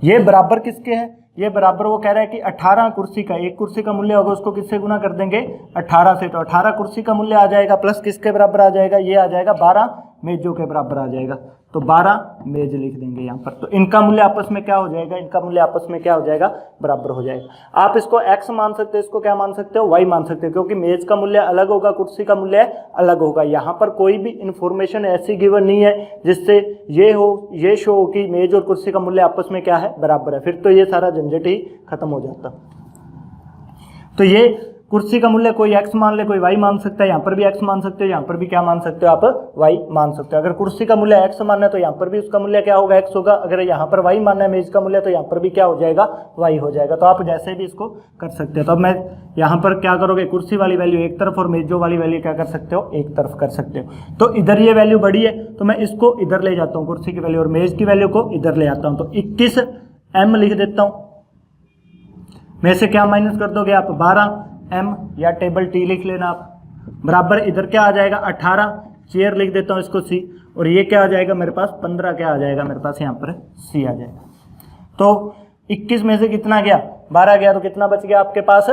ये बराबर किसके है, ये बराबर वो कह रहा है कि 18 कुर्सी का, एक कुर्सी का मूल्य होगा उसको किससे गुना कर देंगे 18 से, तो 18 कुर्सी का मूल्य आ जाएगा प्लस किसके बराबर आ जाएगा, ये आ जाएगा 12 मेजों के बराबर आ जाएगा, तो 12 मेज लिख देंगे यहाँ पर। तो इनका मूल्य आपस में क्या हो जाएगा, इनका मूल्य आपस में क्या हो जाएगा, बराबर हो जाएगा। आप इसको x मान सकते हो, इसको क्या मान सकते हो, y मान सकते हो, क्योंकि मेज का मूल्य अलग होगा, कुर्सी का मूल्य अलग होगा। यहाँ पर कोई भी इंफॉर्मेशन ऐसी गिवन नहीं है जिससे ये शो हो कि मेज और कुर्सी का मूल्य आपस में क्या है, बराबर है, फिर तो ये सारा झंझट ही खत्म हो जाता। तो ये कुर्सी का मूल्य कोई x मान ले, कोई y मान सकता है, यहाँ पर भी x मान सकते हो, यहाँ पर भी क्या मान सकते हो आप, y मान सकते हो। अगर कुर्सी का मूल्य x मानना है तो यहाँ पर भी उसका मूल्य क्या होगा, x होगा। अगर यहाँ पर y मानना है मेज का मूल्य, तो यहाँ पर भी क्या हो जाएगा, y हो जाएगा। तो आप जैसे भी इसको कर सकते हो। तो अब मैं यहाँ पर क्या करोगे, कुर्सी वाली वैल्यू एक तरफ और मेजों वाली वैल्यू क्या कर सकते हो, एक तरफ कर सकते हो। तो इधर ये वैल्यू बड़ी है तो मैं इसको इधर ले जाता हूँ, कुर्सी की वैल्यू, और मेज की वैल्यू को इधर ले आता हूँ। तो 21 m लिख देता हूँ, में से क्या माइनस कर दोगे आप, 12 m, या टेबल t लिख लेना आप, बराबर इधर क्या आ जाएगा 18, चेयर लिख देता हूँ इसको c, और ये क्या आ जाएगा मेरे पास 15, क्या आ जाएगा मेरे पास यहाँ पर c आ जाएगा। तो 21 में से कितना गया, 12 गया, तो कितना बच गया आपके पास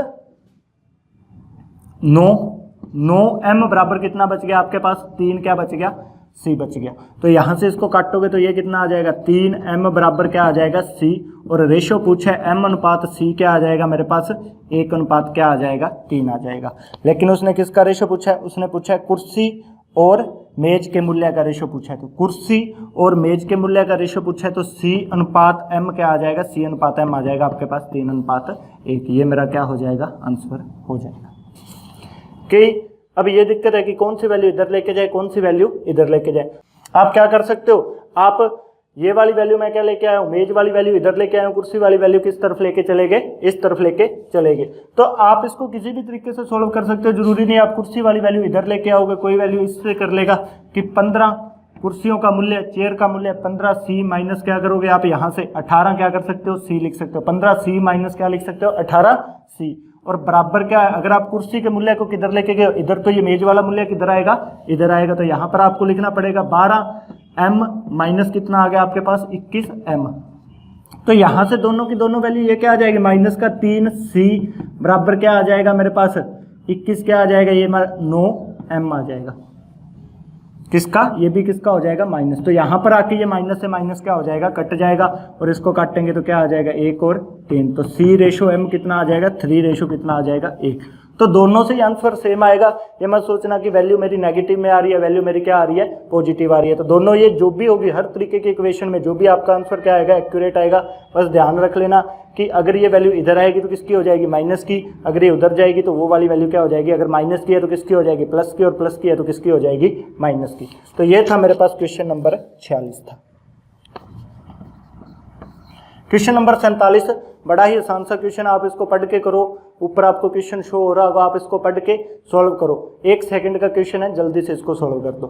9 m बराबर कितना बच गया आपके पास, 3 क्या बच गया, c बच गया। तो यहाँ से इसको काटोगे तो ये कितना आ जाएगा, 3m बराबर क्या आ जाएगा c, और रेशो पूछा है m अनुपात c, क्या आ जाएगा मेरे पास 1 अनुपात क्या आ जाएगा 3 आ जाएगा। लेकिन उसने किसका रेशो पूछा है, उसने पूछा है कुर्सी और मेज के मूल्य का रेशो पूछा है। तो कुर्सी और मेज के मूल्य का रेशो पूछा है, तो c अनुपात m क्या आ जाएगा, c अनुपात m आ जाएगा आपके पास 3 अनुपात 1। ये मेरा क्या हो जाएगा, आंसर हो जाएगा। कि अब ये दिक्कत है कि कौन सी वैल्यू इधर लेके जाए, कौन सी वैल्यू इधर लेके जाए। आप क्या कर सकते हो, आप ये वाली वैल्यू मैं क्या लेके आया हूँ, मेज वाली वैल्यू इधर लेके आया हूँ, कुर्सी वाली वैल्यू किस तरफ लेके चले गए, इस तरफ लेके चले गए। तो आप इसको किसी भी तरीके से सोल्व कर सकते हो, जरूरी नहीं आप कुर्सी वाली वैल्यू इधर लेके आओगे, कोई वैल्यू इससे कर लेगा कि 15 कुर्सियों का मूल्य, चेयर का मूल्य 15 c माइनस क्या करोगे आप, यहाँ से 18 क्या कर सकते हो, c लिख सकते हो, 15 c माइनस क्या लिख सकते हो 18 c, और बराबर क्या है, अगर आप कुर्सी के मूल्य को किधर लेके गए, इधर, तो ये मेज वाला मूल्य किधर आएगा, इधर आएगा। तो यहाँ पर आपको लिखना पड़ेगा 12m माइनस कितना आ गया आपके पास 21m। तो यहाँ से दोनों की दोनों वैल्यू ये क्या आ जाएगी, माइनस का 3c बराबर क्या आ जाएगा मेरे पास 21 क्या आ जाएगा, ये 9m आ जाएगा। किसका, ये भी किसका हो जाएगा माइनस। तो यहाँ पर आके ये माइनस से माइनस क्या हो जाएगा, कट जाएगा, और इसको काटेंगे तो क्या आ जाएगा 1 और 3। तो c रेशो m कितना आ जाएगा, 3 रेशो कितना आ जाएगा 1। तो दोनों से आंसर सेम आएगा। ये मत सोचना कि वैल्यू मेरी नेगेटिव में आ रही है, वैल्यू मेरी क्या आ रही है, पॉजिटिव आ रही है। तो दोनों ये जो भी होगी, हर तरीके के इक्वेशन में जो भी आपका आंसर क्या आएगा, एक्यूरेट आएगा। बस ध्यान रख लेना कि अगर ये वैल्यू इधर आएगी तो किसकी हो जाएगी, माइनस की। अगर ये उधर जाएगी तो वो वाली वैल्यू क्या हो जाएगी, अगर माइनस की है तो किसकी हो जाएगी, प्लस की, और प्लस की है तो किसकी हो जाएगी, माइनस की। तो ये था मेरे पास क्वेश्चन नंबर 46 था। क्वेश्चन नंबर 47 बड़ा ही आसान सा क्वेश्चन, आप इसको पढ़ के करो। ऊपर आपको क्वेश्चन शो हो रहा होगा, आप इसको पढ़ के सॉल्व करो। 1 सेकंड का क्वेश्चन है, जल्दी से इसको सॉल्व कर दो।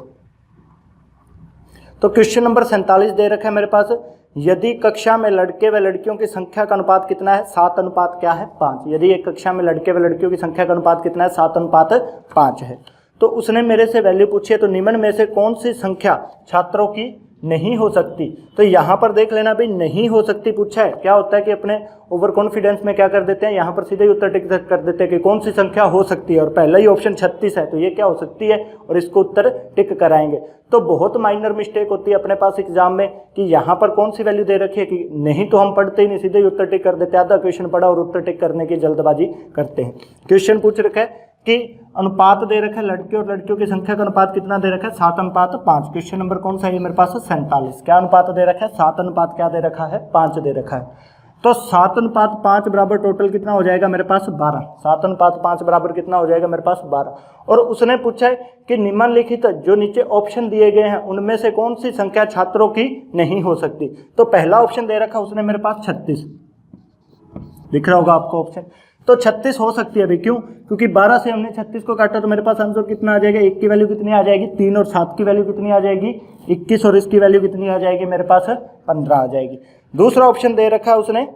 तो क्वेश्चन नंबर 47 दे रखा है मेरे पास, यदि कक्षा में लड़के व लड़कियों की संख्या का अनुपात कितना है, 7 अनुपात क्या है 5। यदि एक कक्षा में लड़के व लड़कियों की संख्या का अनुपात कितना है, 7 अनुपात 5 है। तो उसने मेरे से वैल्यू पूछी है, तो निम्न में से कौन सी संख्या छात्रों की नहीं हो सकती। तो यहाँ पर देख लेना भाई, नहीं हो सकती पूछा है। क्या होता है कि अपने ओवर कॉन्फिडेंस में क्या कर देते हैं, यहाँ पर सीधे ही उत्तर टिक कर देते हैं कि कौन सी संख्या हो सकती है, और पहला ही ऑप्शन 36 है, तो ये क्या हो सकती है, और इसको उत्तर टिक कराएंगे। तो बहुत माइनर मिस्टेक होती है अपने पास एग्जाम में कि यहाँ पर कौन सी वैल्यू दे रखी है कि नहीं, तो हम पढ़ते ही नहीं, सीधे ही उत्तर टिक कर देते हैं। आधा क्वेश्चन पढ़ा और उत्तर टिक करने की जल्दबाजी करते हैं। क्वेश्चन पूछ रखा है कि अनुपात दे रखा है, लड़के और लड़कियों की संख्या का अनुपात कितना दे रखा है, 7 अनुपात 5। क्वेश्चन नंबर कौन सा है मेरे पास, 47। क्या अनुपात दे रखा है, 7 अनुपात क्या दे रखा है, 5 दे रखा है। तो 7 अनुपात 5 बराबर टोटल कितना हो जाएगा मेरे पास 12। 7 अनुपात 5 बराबर कितना हो जाएगा मेरे पास 12। और उसने पूछा है कि निम्नलिखित जो नीचे ऑप्शन दिए गए हैं उनमें से कौन सी संख्या छात्रों की नहीं हो सकती। तो पहला ऑप्शन दे रखा उसने मेरे पास 36, दिख रहा होगा आपको ऑप्शन। तो 36 हो सकती है अभी, क्यों, क्योंकि 12 से हमने 36 को काटा तो मेरे पास आंसर कितना आ जाएगा, 1 की वैल्यू कितनी आ जाएगी 3, और 7 की वैल्यू कितनी आ जाएगी 21, और इसकी वैल्यू कितनी आ जाएगी मेरे पास 15 आ जाएगी। दूसरा ऑप्शन दे रखा है उसने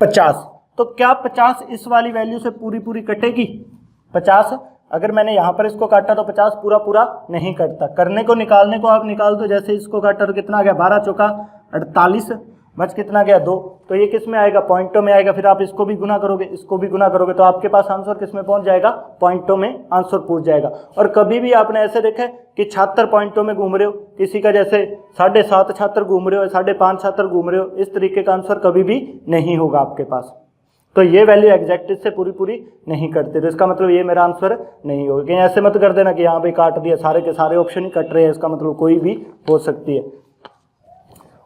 50। तो क्या 50 इस वाली वैल्यू से पूरी कटेगी। 50 अगर मैंने यहाँ पर इसको काटा तो 50 पूरा नहीं कटता। करने को निकालने को आप निकाल दो, जैसे इसको काटा तो कितना आ गया 12 चौका 48, बच कितना गया 2, तो ये किस में आएगा, पॉइंटों में आएगा। फिर आप इसको भी गुना करोगे, इसको भी गुना करोगे, तो आपके पास आंसर किस में पहुंच जाएगा, पॉइंटों में आंसर पहुंच जाएगा। और कभी भी आपने ऐसे देखा है कि छात्र पॉइंटों में घूम रहे हो, किसी का जैसे 7.5 छात्र घूम रहे हो, 5.5 छात्र घूम रहे हो, इस तरीके का आंसर कभी भी नहीं होगा आपके पास। तो ये वैल्यू एग्जैक्टिव से पूरी नहीं कटती, तो इसका मतलब ये मेरा आंसर नहीं होगा। कहीं ऐसे मत कर देना कि यहाँ पे काट दिया, सारे के सारे ऑप्शन ही कट रहे हैं, इसका मतलब कोई भी हो सकती है।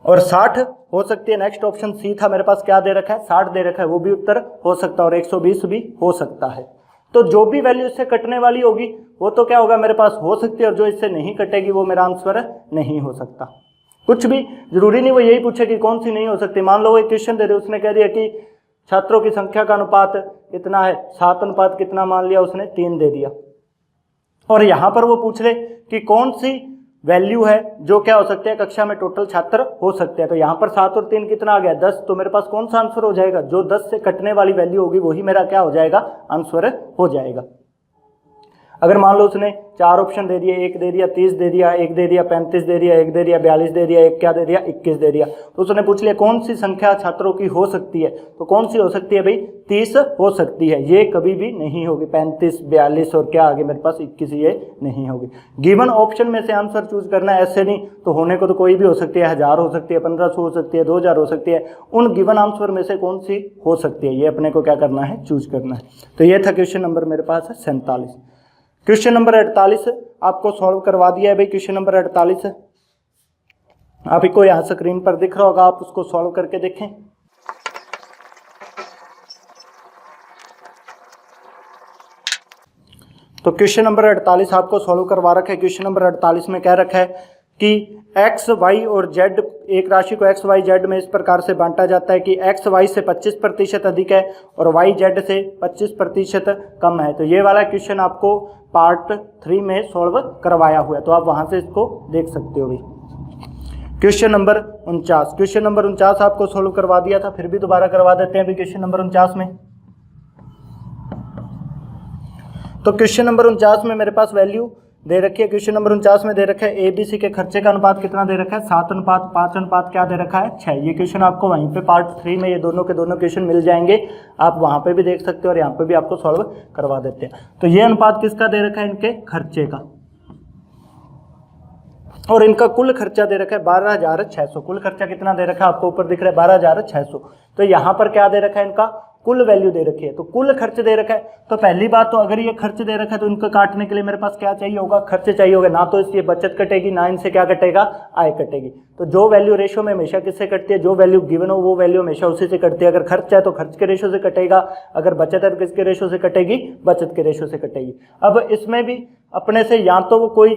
और 60 हो सकती है। नेक्स्ट ऑप्शन सी था मेरे पास, क्या दे रखा है, 60 दे रखा है, वो भी उत्तर हो सकता है। और 120 भी हो सकता है। तो जो भी वैल्यू इससे कटने वाली होगी वो तो क्या होगा, मेरे पास हो सकती है, और जो इससे नहीं कटेगी वो मेरा आंसर नहीं हो सकता। कुछ भी जरूरी नहीं वो यही पूछे कि कौन सी नहीं हो सकती। मान लो वो एक क्वेश्चन दे रहे, उसने कह दिया कि छात्रों की संख्या का अनुपात कितना है, 7 अनुपात कितना मान लिया उसने, 3 दे दिया। और यहां पर वो पूछ ले कि कौन सी वैल्यू है जो क्या हो सकती है, कक्षा में टोटल छात्र हो सकते हैं। तो यहाँ पर 7 और 3 कितना आ गया, 10। तो मेरे पास कौन सा आंसर हो जाएगा, जो 10 से कटने वाली वैल्यू होगी वही मेरा क्या हो जाएगा, आंसर हो जाएगा। अगर मान लो उसने 4 ऑप्शन दे दिए, 1 दे दिया 30 दे दिया, 1 दे दिया 35 दे दिया, 1 दे दिया 42 दे दिया, 1 क्या दे दिया 21 दे दिया, तो उसने पूछ लिया कौन सी संख्या छात्रों की हो सकती है। तो कौन सी हो सकती है भाई, 30 हो सकती है। ये कभी भी नहीं होगी, 35 42 और क्या आगे मेरे पास 21, ये नहीं होगी। गिवन ऑप्शन में से आंसर चूज करना है, ऐसे नहीं। तो होने को तो कोई भी हो सकती है, 1000 हो सकती है, 1500 हो सकती है, 2000 हो सकती है। उन गिवन आंसर में से कौन सी हो सकती है, ये अपने को क्या करना है, चूज करना है। तो ये था क्वेश्चन नंबर मेरे पास है 47। क्वेश्चन नंबर 48 आपको सॉल्व करवा दिया है भाई। क्वेश्चन नंबर 48 आपको यहाँ स्क्रीन पर दिख रहा होगा, आप उसको सॉल्व करके देखें। तो क्वेश्चन नंबर 48 आपको सॉल्व करवा रखा है। क्वेश्चन नंबर 48 में कह रखा है कि x, y और z, एक राशि को x, y, z में इस प्रकार से बांटा जाता है कि x, y से 25% अधिक है और y, z से 25% कम है। तो ये वाला क्वेश्चन आपको पार्ट 3 में सॉल्व करवाया हुआ है, तो आप वहां से इसको देख सकते हो भाई। क्वेश्चन नंबर 49, क्वेश्चन नंबर 49 आपको सॉल्व करवा दिया था, फिर भी दोबारा करवा देते हैं अभी क्वेश्चन नंबर 49 में। तो क्वेश्चन नंबर 49 में मेरे पास वैल्यू दे रखी है। क्वेश्चन नंबर 49 में दे रखा है ABC के खर्चे का अनुपात कितना दे रखा है, 7 अनुपात 5 अनुपात क्या दे रखा है, 6। ये क्वेश्चन आपको वहीं पे पार्ट 3 में ये दोनों के दोनों क्वेश्चन मिल जाएंगे, आप वहां पे भी देख सकते हो और यहाँ पे भी आपको सॉल्व करवा देते हैं। तो ये अनुपात किसका दे रखा है, इनके खर्चे का, और इनका कुल खर्चा दे रखा है 12,600। कुल खर्चा कितना दे रखा है, आपको ऊपर दिख रहा है 12,600। तो यहाँ पर क्या दे रखा है, इनका कुल वैल्यू दे रखी है, तो कुल खर्च दे रखा है। तो पहली बात तो अगर ये खर्च दे रखा है तो इनको काटने के लिए मेरे पास क्या चाहिए होगा, खर्च चाहिए होगा। ना तो इससे बचत कटेगी, ना इनसे क्या कटेगा, आय कटेगी। तो जो वैल्यू रेशो में हमेशा किससे कटती है, जो वैल्यू गिवन हो वो वैल्यू हमेशा उसी से कटती है। अगर खर्च है तो खर्च के रेशो से कटेगा, अगर बचत है तो किसके रेशो से कटेगी, बचत के रेशो से कटेगी। अब इसमें भी अपने से या तो वो कोई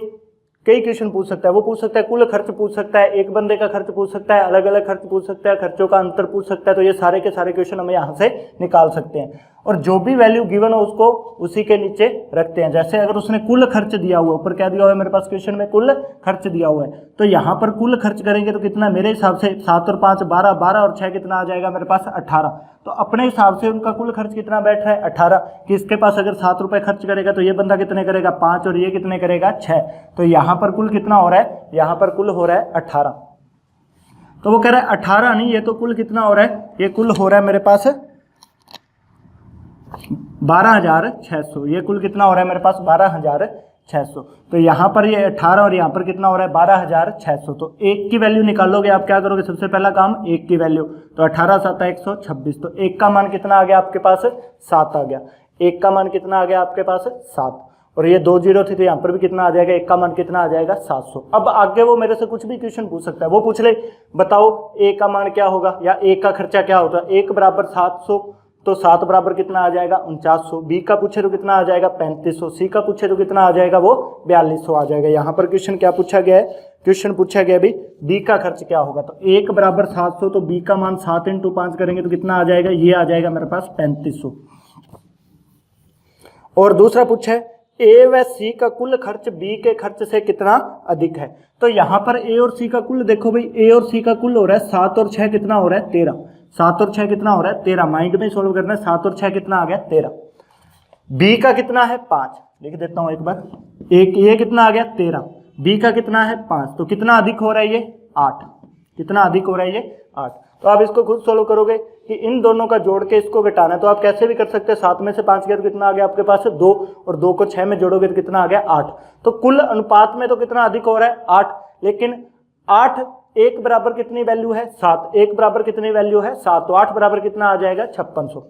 कई क्वेश्चन पूछ सकता है, वो पूछ सकता है कुल खर्च पूछ सकता है, एक बंदे का खर्च पूछ सकता है, अलग अलग खर्च पूछ सकता है, खर्चों का अंतर पूछ सकता है। तो ये सारे के सारे क्वेश्चन हम यहाँ से निकाल सकते हैं, और जो भी वैल्यू गिवन हो उसको उसी के नीचे रखते हैं। जैसे अगर उसने कुल खर्च दिया हुआ, ऊपर क्या दिया हुआ है मेरे पास क्वेश्चन में, कुल खर्च दिया हुआ है, तो यहाँ पर कुल खर्च करेंगे तो कितना, मेरे हिसाब से 7 और 5 12, 12 और 6 कितना आ जाएगा मेरे पास 18। तो अपने हिसाब से उनका कुल खर्च कितना बैठ रहा है 18, कि इसके पास अगर 7 रुपए खर्च करेगा तो ये बंदा कितने करेगा 5, और ये कितने करेगा 6। तो यहाँ पर कुल कितना हो रहा है, यहाँ पर कुल हो रहा है 18। तो वो कह रहा है 18 नहीं, ये तो कुल कितना हो रहा है, ये कुल हो रहा है मेरे पास 12,600। ये कुल कितना हो रहा है मेरे पास 12,600। तो यहाँ पर ये 18 और यहाँ पर कितना हो रहा है 12,600। तो एक की वैल्यू निकालोगे, आप क्या करोगे, सबसे पहला काम एक की वैल्यू, तो 18 7 126। तो एक का मान कितना आ गया आपके पास 7 आ गया, एक का मान कितना आ गया आपके पास 7, और ये 2 0 थी तो यहाँ पर भी कितना आ जाएगा, एक का मान कितना आ जाएगा 700। अब आगे वो मेरे से कुछ भी क्वेश्चन पूछ सकता है, वो पूछ ले बताओ ए का मान क्या होगा या ए का खर्चा क्या होता है। 1 बराबर 700, तो 7 बराबर कितना आ जाएगा 4900। बी का पूछे तो कितना आ जाएगा 3500। सी का पूछे तो कितना आ जाएगा वो 4200 आ जाएगा। यहाँ पर क्वेश्चन क्या पूछा गया है, क्वेश्चन पूछा गया भी बी का खर्च क्या होगा। तो 1 बराबर 700, तो बी का मान 7 × 5 करेंगे तो कितना आ जाएगा, ये आ जाएगा मेरे पास 3500। और दूसरा पूछा है ए व सी का कुल खर्च बी के खर्च से कितना अधिक है। तो यहाँ पर ए और सी का कुल देखो भाई, ए और सी का कुल हो रहा है 7 और 6 कितना हो रहा है 13। 7 और 6 कितना हो रहा है 13, माइंड में सोल्व करना है। 7 और 6 कितना आ गया 13। बी का कितना है 5, लिख देता हूं एक बार, एक ये कितना आ गया 13, बी का कितना है 5, तो कितना अधिक हो रहा है ये 8, कितना अधिक हो रहा है ये 8। तो आप इसको खुद सोल्व करोगे कि इन दोनों का जोड़ के इसको घटाना है, तो आप कैसे भी कर सकते हैं। 7 में से 5 गया तो कितना आ गया आपके पास 2, और 2 को 6 में जोड़ोगे तो कितना आ गया 8। तो कुल अनुपात में तो कितना अधिक हो रहा है 8, लेकिन 8 1 बराबर कितनी वैल्यू है 7, 1 बराबर कितनी वैल्यू है 7, तो 8 बराबर कितना आ जाएगा 5600।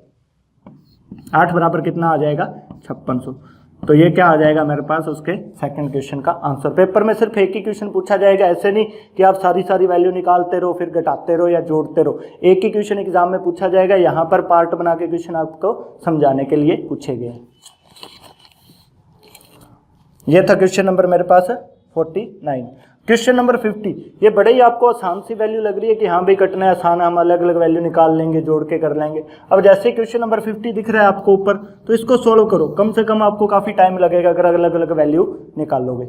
8 बराबर कितना आ जाएगा 5600। तो ये क्या आ जाएगा मेरे पास उसके सेकंड क्वेश्चन का आंसर। पेपर में सिर्फ एक ही क्वेश्चन पूछा जाएगा, ऐसे नहीं कि आप सारी वैल्यू निकालते रहो फिर घटाते रहो या जोड़ते रहो। एक ही क्वेश्चन एग्जाम में पूछा जाएगा, यहाँ पर पार्ट बना के क्वेश्चन आपको समझाने के लिए पूछे गए। ये था क्वेश्चन नंबर मेरे पास 49। क्वेश्चन नंबर 50, ये बड़े ही आपको आसान सी वैल्यू लग रही है कि हाँ भाई कटना है आसान है, हम अलग अलग वैल्यू निकाल लेंगे, जोड़ के कर लेंगे। अब जैसे क्वेश्चन नंबर 50 दिख रहा है आपको ऊपर, तो इसको सोल्व करो, कम से कम आपको काफी टाइम लगेगा अगर अलग अलग वैल्यू निकालोगे।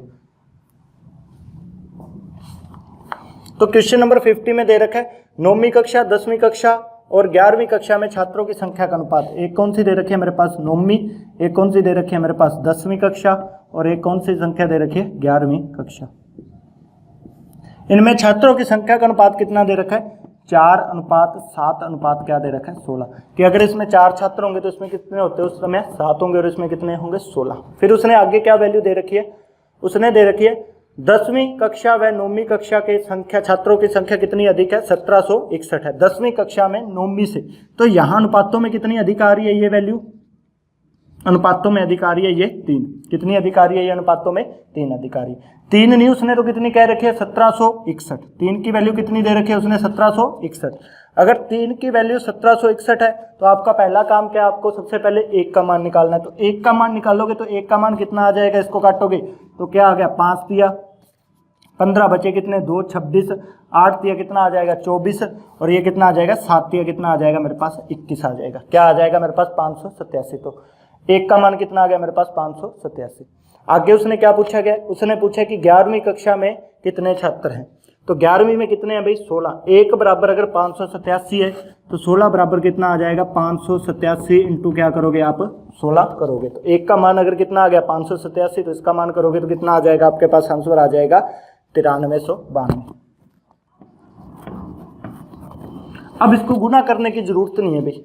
तो क्वेश्चन नंबर 50 में दे रखा है 9वीं कक्षा 10वीं कक्षा और 11वीं कक्षा में छात्रों की संख्या का अनुपात। एक कौन सी दे रखी है मेरे पास 9वीं, एक कौन सी दे रखी है मेरे पास 10वीं कक्षा, और एक कौन सी संख्या दे रखी है 11वीं कक्षा। इनमें छात्रों की संख्या का अनुपात कितना दे रखा है 4:7 अनुपात क्या दे रखा है 16, कि अगर इसमें 4 छात्र होंगे तो इसमें कितने होते हैं उस समय 7 होंगे, और इसमें कितने होंगे 16। फिर उसने आगे क्या वैल्यू दे रखी है, उसने दे रखी है 10वीं कक्षा व 9वीं कक्षा के संख्या छात्रों की संख्या कितनी अधिक है 1761 है 10वीं कक्षा में 9वीं से। तो यहाँ अनुपातों में कितनी अधिक आ रही है ये वैल्यू, अनुपातों में अधिक आ रही है ये 3। कितनी अधिक आ रही है ये अनुपातों में 3 अधिक आ रही है। 3 नहीं उसने तो कितनी कह रखी है 1761, 3 की वैल्यू कितनी दे रखी है उसने 1761। अगर 3 की वैल्यू 1761 है तो आपका पहला काम क्या है, आपको सबसे पहले 1 का मान निकालना है। तो 1 का मान निकालोगे तो 1 का मान कितना आ जाएगा, इसको काटोगे तो क्या आ गया 5 दिया 15 बचे कितने 2 26, 8 दिया कितना आ जाएगा 24, और ये कितना आ जाएगा 7 दिया कितना आ जाएगा मेरे पास 21 आ जाएगा। क्या आ जाएगा मेरे पास 587। तो 1 का मान कितना आ गया मेरे पास 587। आगे उसने क्या पूछा गया, उसने पूछा कि 11वीं कक्षा में कितने छात्र हैं। तो 11वीं में कितने हैं भाई 16। 1 बराबर अगर 587 है तो 16 बराबर कितना आ जाएगा 587 इंटू क्या करोगे आप 16 करोगे। तो 1 का मान अगर कितना आ गया 587, तो इसका मान करोगे तो कितना आ जाएगा आपके पास आंसर आ जाएगा 9392। अब इसको गुना करने की जरूरत नहीं है भाई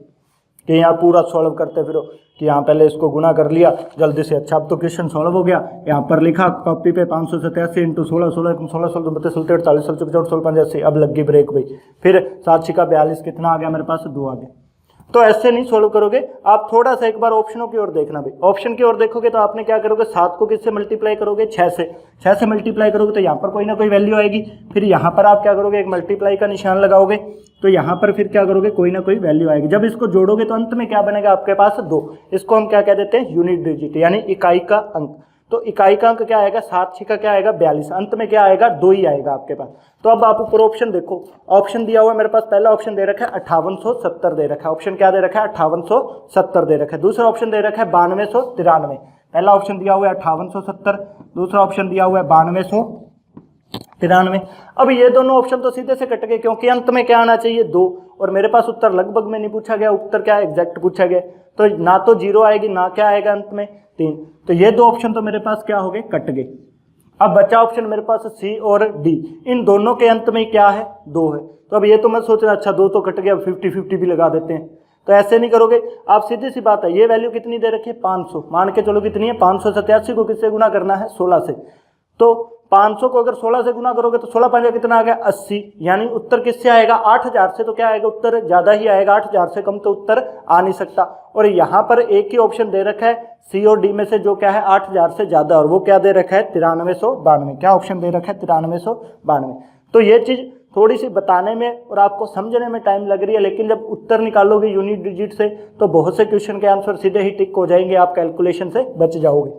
कि यहाँ पूरा सॉल्व करते फिरो कि यहाँ पहले इसको गुना कर लिया जल्दी से। अच्छा अब तो क्वेश्चन सॉल्व हो गया, यहाँ पर लिखा कॉपी पे 587 इंटू 16 16 16 16 32 48 48 45 85। अब लग गई ब्रेक भाई, फिर 7 छिका 42 कितना आ गया मेरे पास 2 आ गया। तो ऐसे नहीं सोल्व करोगे आप, थोड़ा सा एक बार ऑप्शनों की ओर देखना भाई। ऑप्शन की ओर देखोगे तो आपने क्या करोगे 7 को किससे मल्टीप्लाई करोगे 6 से मल्टीप्लाई करोगे तो यहाँ पर कोई ना कोई वैल्यू आएगी। फिर यहाँ पर आप क्या करोगे एक मल्टीप्लाई का निशान लगाओगे तो यहाँ पर फिर क्या करोगे कोई ना कोई वैल्यू आएगी। जब इसको जोड़ोगे तो अंत में क्या बनेगा आपके पास 2। इसको हम क्या कह देते हैं यूनिट डिजिट यानी इकाई का अंक। तो इकाई का अंक क्या आएगा 7 छिका क्या आएगा 42, अंत में क्या आएगा 2 ही आएगा आपके पास। तो अब आप ऊपर ऑप्शन देखो, ऑप्शन दिया हुआ है मेरे पास, पहला ऑप्शन दे रखा है 5870 दे रखा है, ऑप्शन क्या दे रखा है 5870 दे रखा है। दूसरा ऑप्शन दे रखा है 9293, पहला ऑप्शन दिया हुआ है 5870, दूसरा ऑप्शन दिया हुआ है 9293। अब ये दोनों ऑप्शन तो सीधे से कट गए क्योंकि अंत में क्या आना चाहिए 2, और मेरे पास उत्तर लगभग में नहीं पूछा गया, उत्तर क्या एग्जैक्ट पूछा गया। तो ना तो 0 आएगी ना क्या आएगा अंत में 3। तो ये 2 ऑप्शन तो मेरे पास क्या हो गए कट गए। अब बचा ऑप्शन मेरे पास सी और डी, इन दोनों के अंत में क्या है 2 है। तो अब ये तो मैं सोच रहा अच्छा 2 तो कट गया, 50-50 भी लगा देते हैं। तो ऐसे नहीं करोगे आप, सीधी सी बात है। ये वैल्यू कितनी दे रखी है 500, मान के चलो कितनी है 587 को किससे गुना करना है 16 से। तो 500 को अगर 16 से गुना करोगे तो 16 पंजा कितना आ गया 80, यानी उत्तर किससे आएगा 8000 से। तो क्या आएगा उत्तर ज्यादा ही आएगा, 8000 से कम तो उत्तर आ नहीं सकता। और यहाँ पर एक ही ऑप्शन दे रखा है सी और डी में से जो क्या है 8000 से ज्यादा, और वो क्या दे रखा है 9392। क्या ऑप्शन दे रखा है 9392। तो ये चीज थोड़ी सी बताने में और आपको समझने में टाइम लग रही है, लेकिन जब उत्तर निकालोगे यूनिट डिजिट से तो बहुत से क्वेश्चन के आंसर सीधे ही टिक हो जाएंगे, आप कैलकुलेशन से बच जाओगे।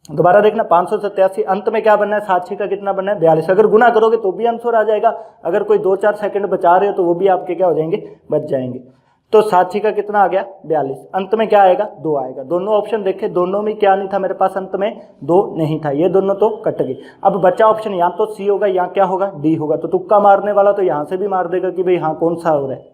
दोबारा देखना 587 अंत में क्या बनना है 7 छिका कितना बनना है 42। अगर गुना करोगे तो भी आंसर आ जाएगा, अगर कोई 2-4 सेकंड बचा रहे हो तो वो भी आपके क्या हो जाएंगे बच जाएंगे। तो 7 छिका कितना आ गया 42, अंत में क्या आएगा 2 आएगा। दोनों ऑप्शन देखे, दोनों में क्या नहीं था मेरे पास अंत में 2 नहीं था, ये दोनों तो कट गए। अब बचा ऑप्शन यहाँ तो सी होगा, यहाँ क्या होगा डी होगा। तो तुक्का मारने वाला तो यहाँ से भी मार देगा कि भाई हाँ कौन सा हो रहा है,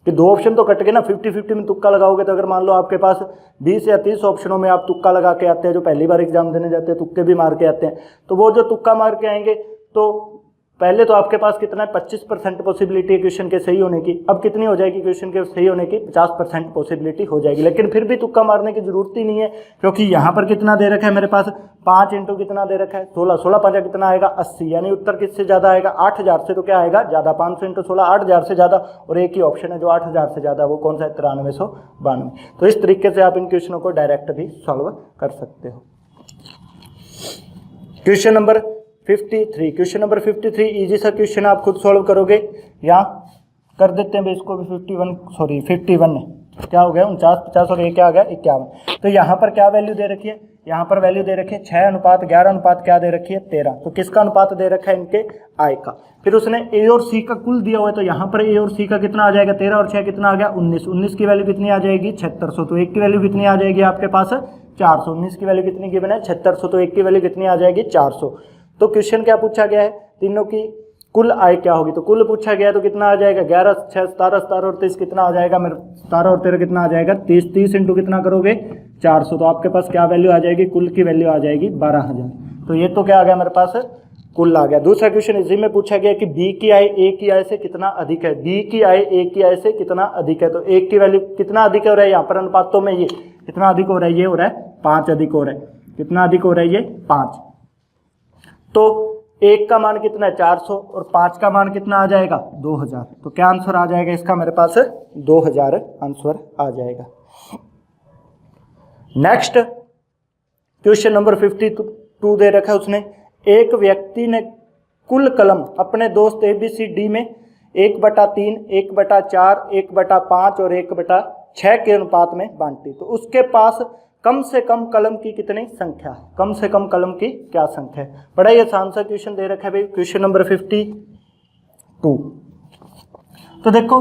कि 2 ऑप्शन तो कट गए ना। 50-50 में तुक्का लगाओगे तो अगर मान लो आपके पास 20 या 30 ऑप्शनों में आप तुक्का लगा के आते हैं, जो पहली बार एग्जाम देने जाते हैं तुक्के भी मार के आते हैं, तो वो जो तुक्का मार के आएंगे तो पहले तो आपके पास कितना है 25% पॉसिबिलिटी है क्वेश्चन के सही होने की, अब कितनी हो जाएगी क्वेश्चन के सही होने की 50% पॉसिबिलिटी हो जाएगी। लेकिन फिर भी तुक्का मारने की जरूरत ही नहीं है, क्योंकि यहाँ पर कितना दे रखा है मेरे पास 5 इंटू कितना दे रखा है 16, 16 5 कितना आएगा 80, यानी उत्तर किससे ज़्यादा आएगा 8000 से, तो क्या आएगा ज़्यादा, 500 इंटू 16 8000 से ज़्यादा, और एक ही ऑप्शन है जो 8000 से ज़्यादा, वो कौन सा है 9392। तो इस तरीके से आप इन क्वेश्चनों को डायरेक्ट भी सॉल्व कर सकते हो। Question number 53, question number 53 easy सा क्वेश्चन आप खुद सॉल्व करोगे, यहाँ कर देते हैं इसको भी 51 है, क्या हो गया 49, 50 और ये क्या आ गया 51। तो यहाँ पर क्या वैल्यू दे रखी है, यहाँ पर वैल्यू दे रखी है 6:11 अनुपात क्या दे रखी है 13। तो किसका अनुपात दे रखा है इनके आय का। फिर उसने ए और सी का कुल दिया हुआ है, तो यहाँ पर ए और सी का कितना आ जाएगा 13 और 6 कितना आ गया 19, 19 की वैल्यू कितनी आ जाएगी 7600, तो एक की वैल्यू कितनी आ जाएगी आपके पास 400, 19 की वैल्यू कितनी गिवन है 7600, तो एक की वैल्यू कितनी आ जाएगी 400। तो क्वेश्चन क्या पूछा गया है, तीनों की कुल आय क्या होगी, तो कुल पूछा गया है तो कितना आ जाएगा 11, 6, 17, 17 और 23 कितना आ जाएगा मेरे 17 और 13 कितना आ जाएगा 30, 30 इंटू कितना करोगे 400, तो आपके पास क्या वैल्यू आ जाएगी, कुल की वैल्यू आ जाएगी 12000। तो ये तो क्या आ गया मेरे पास कुल आ गया। दूसरा क्वेश्चन इसी में पूछा गया कि बी की आय ए की आय से कितना अधिक है, बी की आय ए की आय से कितना अधिक है, तो एक की वैल्यू कितना अधिक हो रहा है यहाँ पर अनुपातों में, ये कितना अधिक हो रहा है, ये हो रहा है 5 अधिक हो रहा है, कितना अधिक हो रहा है ये 5। तो एक का मान कितना है 400 और 5 का मान कितना आ जाएगा 2000, तो क्या आंसर आ जाएगा इसका मेरे पास 2000 आंसर आ जाएगा। नेक्स्ट क्वेश्चन नंबर 52 दे रखा है उसने, एक व्यक्ति ने कुल कलम अपने दोस्त ABCD में 1/3, 1/4, 1/5 और 1/6 के अनुपात में बांटी, तो उसके पास कम से कम कलम की कितनी संख्या है, कम से कम कलम की क्या संख्या है। बड़ा ही आसान सा क्वेश्चन दे रखा है भाई, क्वेश्चन नंबर 52। तो देखो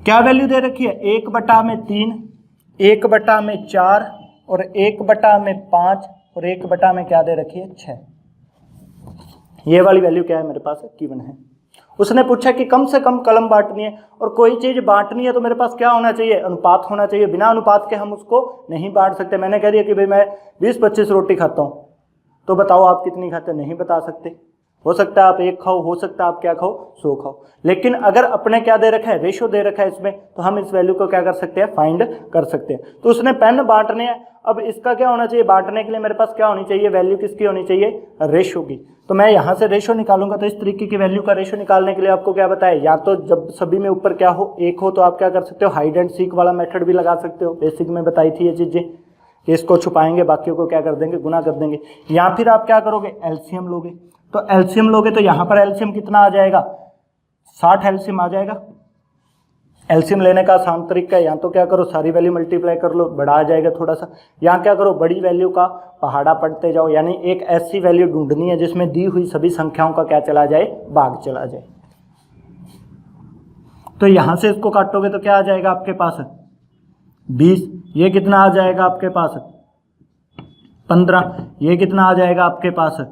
क्या वैल्यू दे रखी है, 1/3, 1/4 और 1/5 और 1 में क्या दे रखी है 6। ये वाली वैल्यू क्या है मेरे पास गिवन है। उसने पूछा कि कम से कम कलम बांटनी है, और कोई चीज बांटनी है तो मेरे पास क्या होना चाहिए, अनुपात होना चाहिए, बिना अनुपात के हम उसको नहीं बांट सकते। मैंने कह दिया कि भाई मैं 20-25 रोटी खाता हूँ, तो बताओ आप कितनी खाते, नहीं बता सकते। हो सकता है आप 1 खाओ, हो सकता है आप क्या खाओ 100 खाओ। लेकिन अगर अपने क्या दे रखा है, रेशो दे रखा है इसमें, तो हम इस वैल्यू को क्या कर सकते हैं, फाइंड कर सकते हैं। तो उसने पेन बांटने हैं, अब इसका क्या होना चाहिए, बांटने के लिए मेरे पास क्या होनी चाहिए, वैल्यू किसकी होनी चाहिए, रेशो की। तो मैं यहाँ से रेशो निकालूंगा, तो इस तरीके की वैल्यू का रेशो निकालने के लिए आपको क्या बताया, या तो जब सभी में ऊपर क्या हो 1 हो, तो आप क्या कर सकते हो, हाइड एंड सीक वाला मेथड भी लगा सकते हो, बेसिक में बताई थी ये चीजें। इसको छुपाएंगे, बाकियों को क्या कर देंगे, गुना कर देंगे। या फिर आप क्या करोगे, एलसीएम लोगे, तो एलसीएम लोगे तो यहाँ पर एलसीएम कितना आ जाएगा 60 एलसीएम आ जाएगा। एलसीएम लेने का आसान तरीका है, यहाँ तो क्या करो सारी वैल्यू मल्टीप्लाई कर लो, बड़ा आ जाएगा थोड़ा सा। यहाँ क्या करो, बड़ी वैल्यू का पहाड़ा पढ़ते जाओ, यानी एक ऐसी वैल्यू ढूंढनी है जिसमें दी हुई सभी संख्याओं का क्या चला जाए, भाग चला जाए। तो यहाँ से इसको काटोगे तो क्या आ जाएगा आपके पास 20, ये कितना आ जाएगा आपके पास 15, ये कितना आ जाएगा आपके पास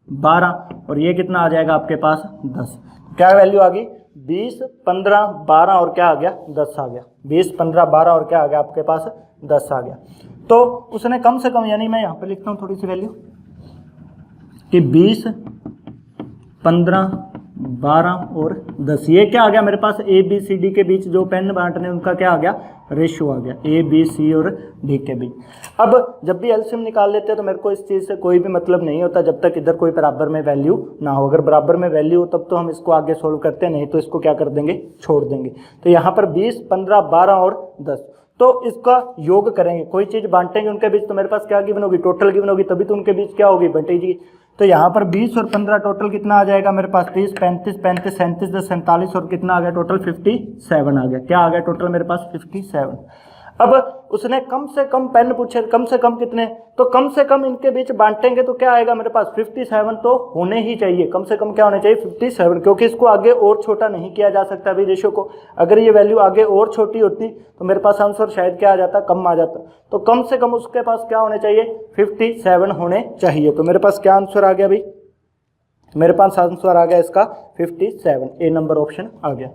12 और ये कितना आ जाएगा आपके पास 10। क्या वैल्यू आ गई 20, 15, 12 और क्या आ गया 10 आ गया। 20, 15, 12 और क्या आ गया आपके पास 10 आ गया। तो उसने कम से कम, यानी मैं यहाँ पे लिखता हूँ थोड़ी सी वैल्यू कि 20, 15, 12 और 10, ये क्या आ गया मेरे पास ABCD के बीच जो पेन बांटने उनका क्या आ गया, रेशियो आ गया ABC और D के बीच। अब जब भी एलसीएम निकाल लेते हैं तो मेरे को इस चीज़ से कोई भी मतलब नहीं होता जब तक इधर कोई बराबर में वैल्यू ना हो। अगर बराबर में वैल्यू हो तब तो हम इसको आगे सोल्व करते हैं, नहीं तो इसको क्या कर देंगे, छोड़ देंगे। तो यहाँ पर 20, 15, 12 और 10, तो इसका योग करेंगे, कोई चीज़ बांटेंगे उनके बीच, तो मेरे पास क्या गिवन होगी, टोटल गिवन होगी, तभी तो उनके बीच क्या होगी, बटेगी। तो यहाँ पर 20 और 15 टोटल कितना आ जाएगा मेरे पास 30, 35, 35, 37, 10, 47 और कितना आ गया टोटल 57 आ गया। क्या आ गया टोटल मेरे पास 57। अब उसने कम से कम पेन पूछे, कम से कम कितने, तो कम से कम इनके बीच बांटेंगे तो क्या आएगा मेरे पास 57 तो होने ही चाहिए, कम से कम क्या होने चाहिए 57, क्योंकि इसको आगे और छोटा नहीं किया जा सकता अभी रेशो को। अगर ये वैल्यू आगे और छोटी होती तो मेरे पास आंसर शायद क्या आ जाता, कम आ जाता। तो कम से कम उसके पास क्या होने चाहिए 57 होने चाहिए। तो मेरे पास क्या आंसर आ गया भाई, मेरे पास आंसर आ गया इसका 57, ए नंबर ऑप्शन आ गया।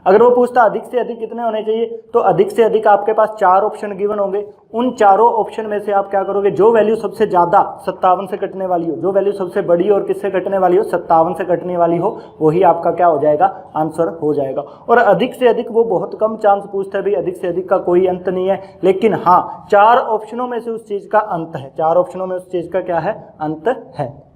अगर वो पूछता अधिक से अधिक कितने होने चाहिए, तो अधिक से अधिक आपके पास 4 ऑप्शन गिवन होंगे। उन चारों ऑप्शन में से आप क्या करोगे, जो वैल्यू सबसे ज़्यादा 57 से कटने वाली हो, जो वैल्यू सबसे बड़ी और किससे कटने वाली हो, 57 से कटने वाली हो, वही आपका क्या हो जाएगा, आंसर हो जाएगा। और अधिक से अधिक वो बहुत कम चांस पूछता है भाई, अधिक से अधिक का कोई अंत नहीं है, लेकिन हाँ 4 ऑप्शनों में से उस चीज़ का अंत है, 4 ऑप्शनों में उस चीज़ का क्या है, अंत है।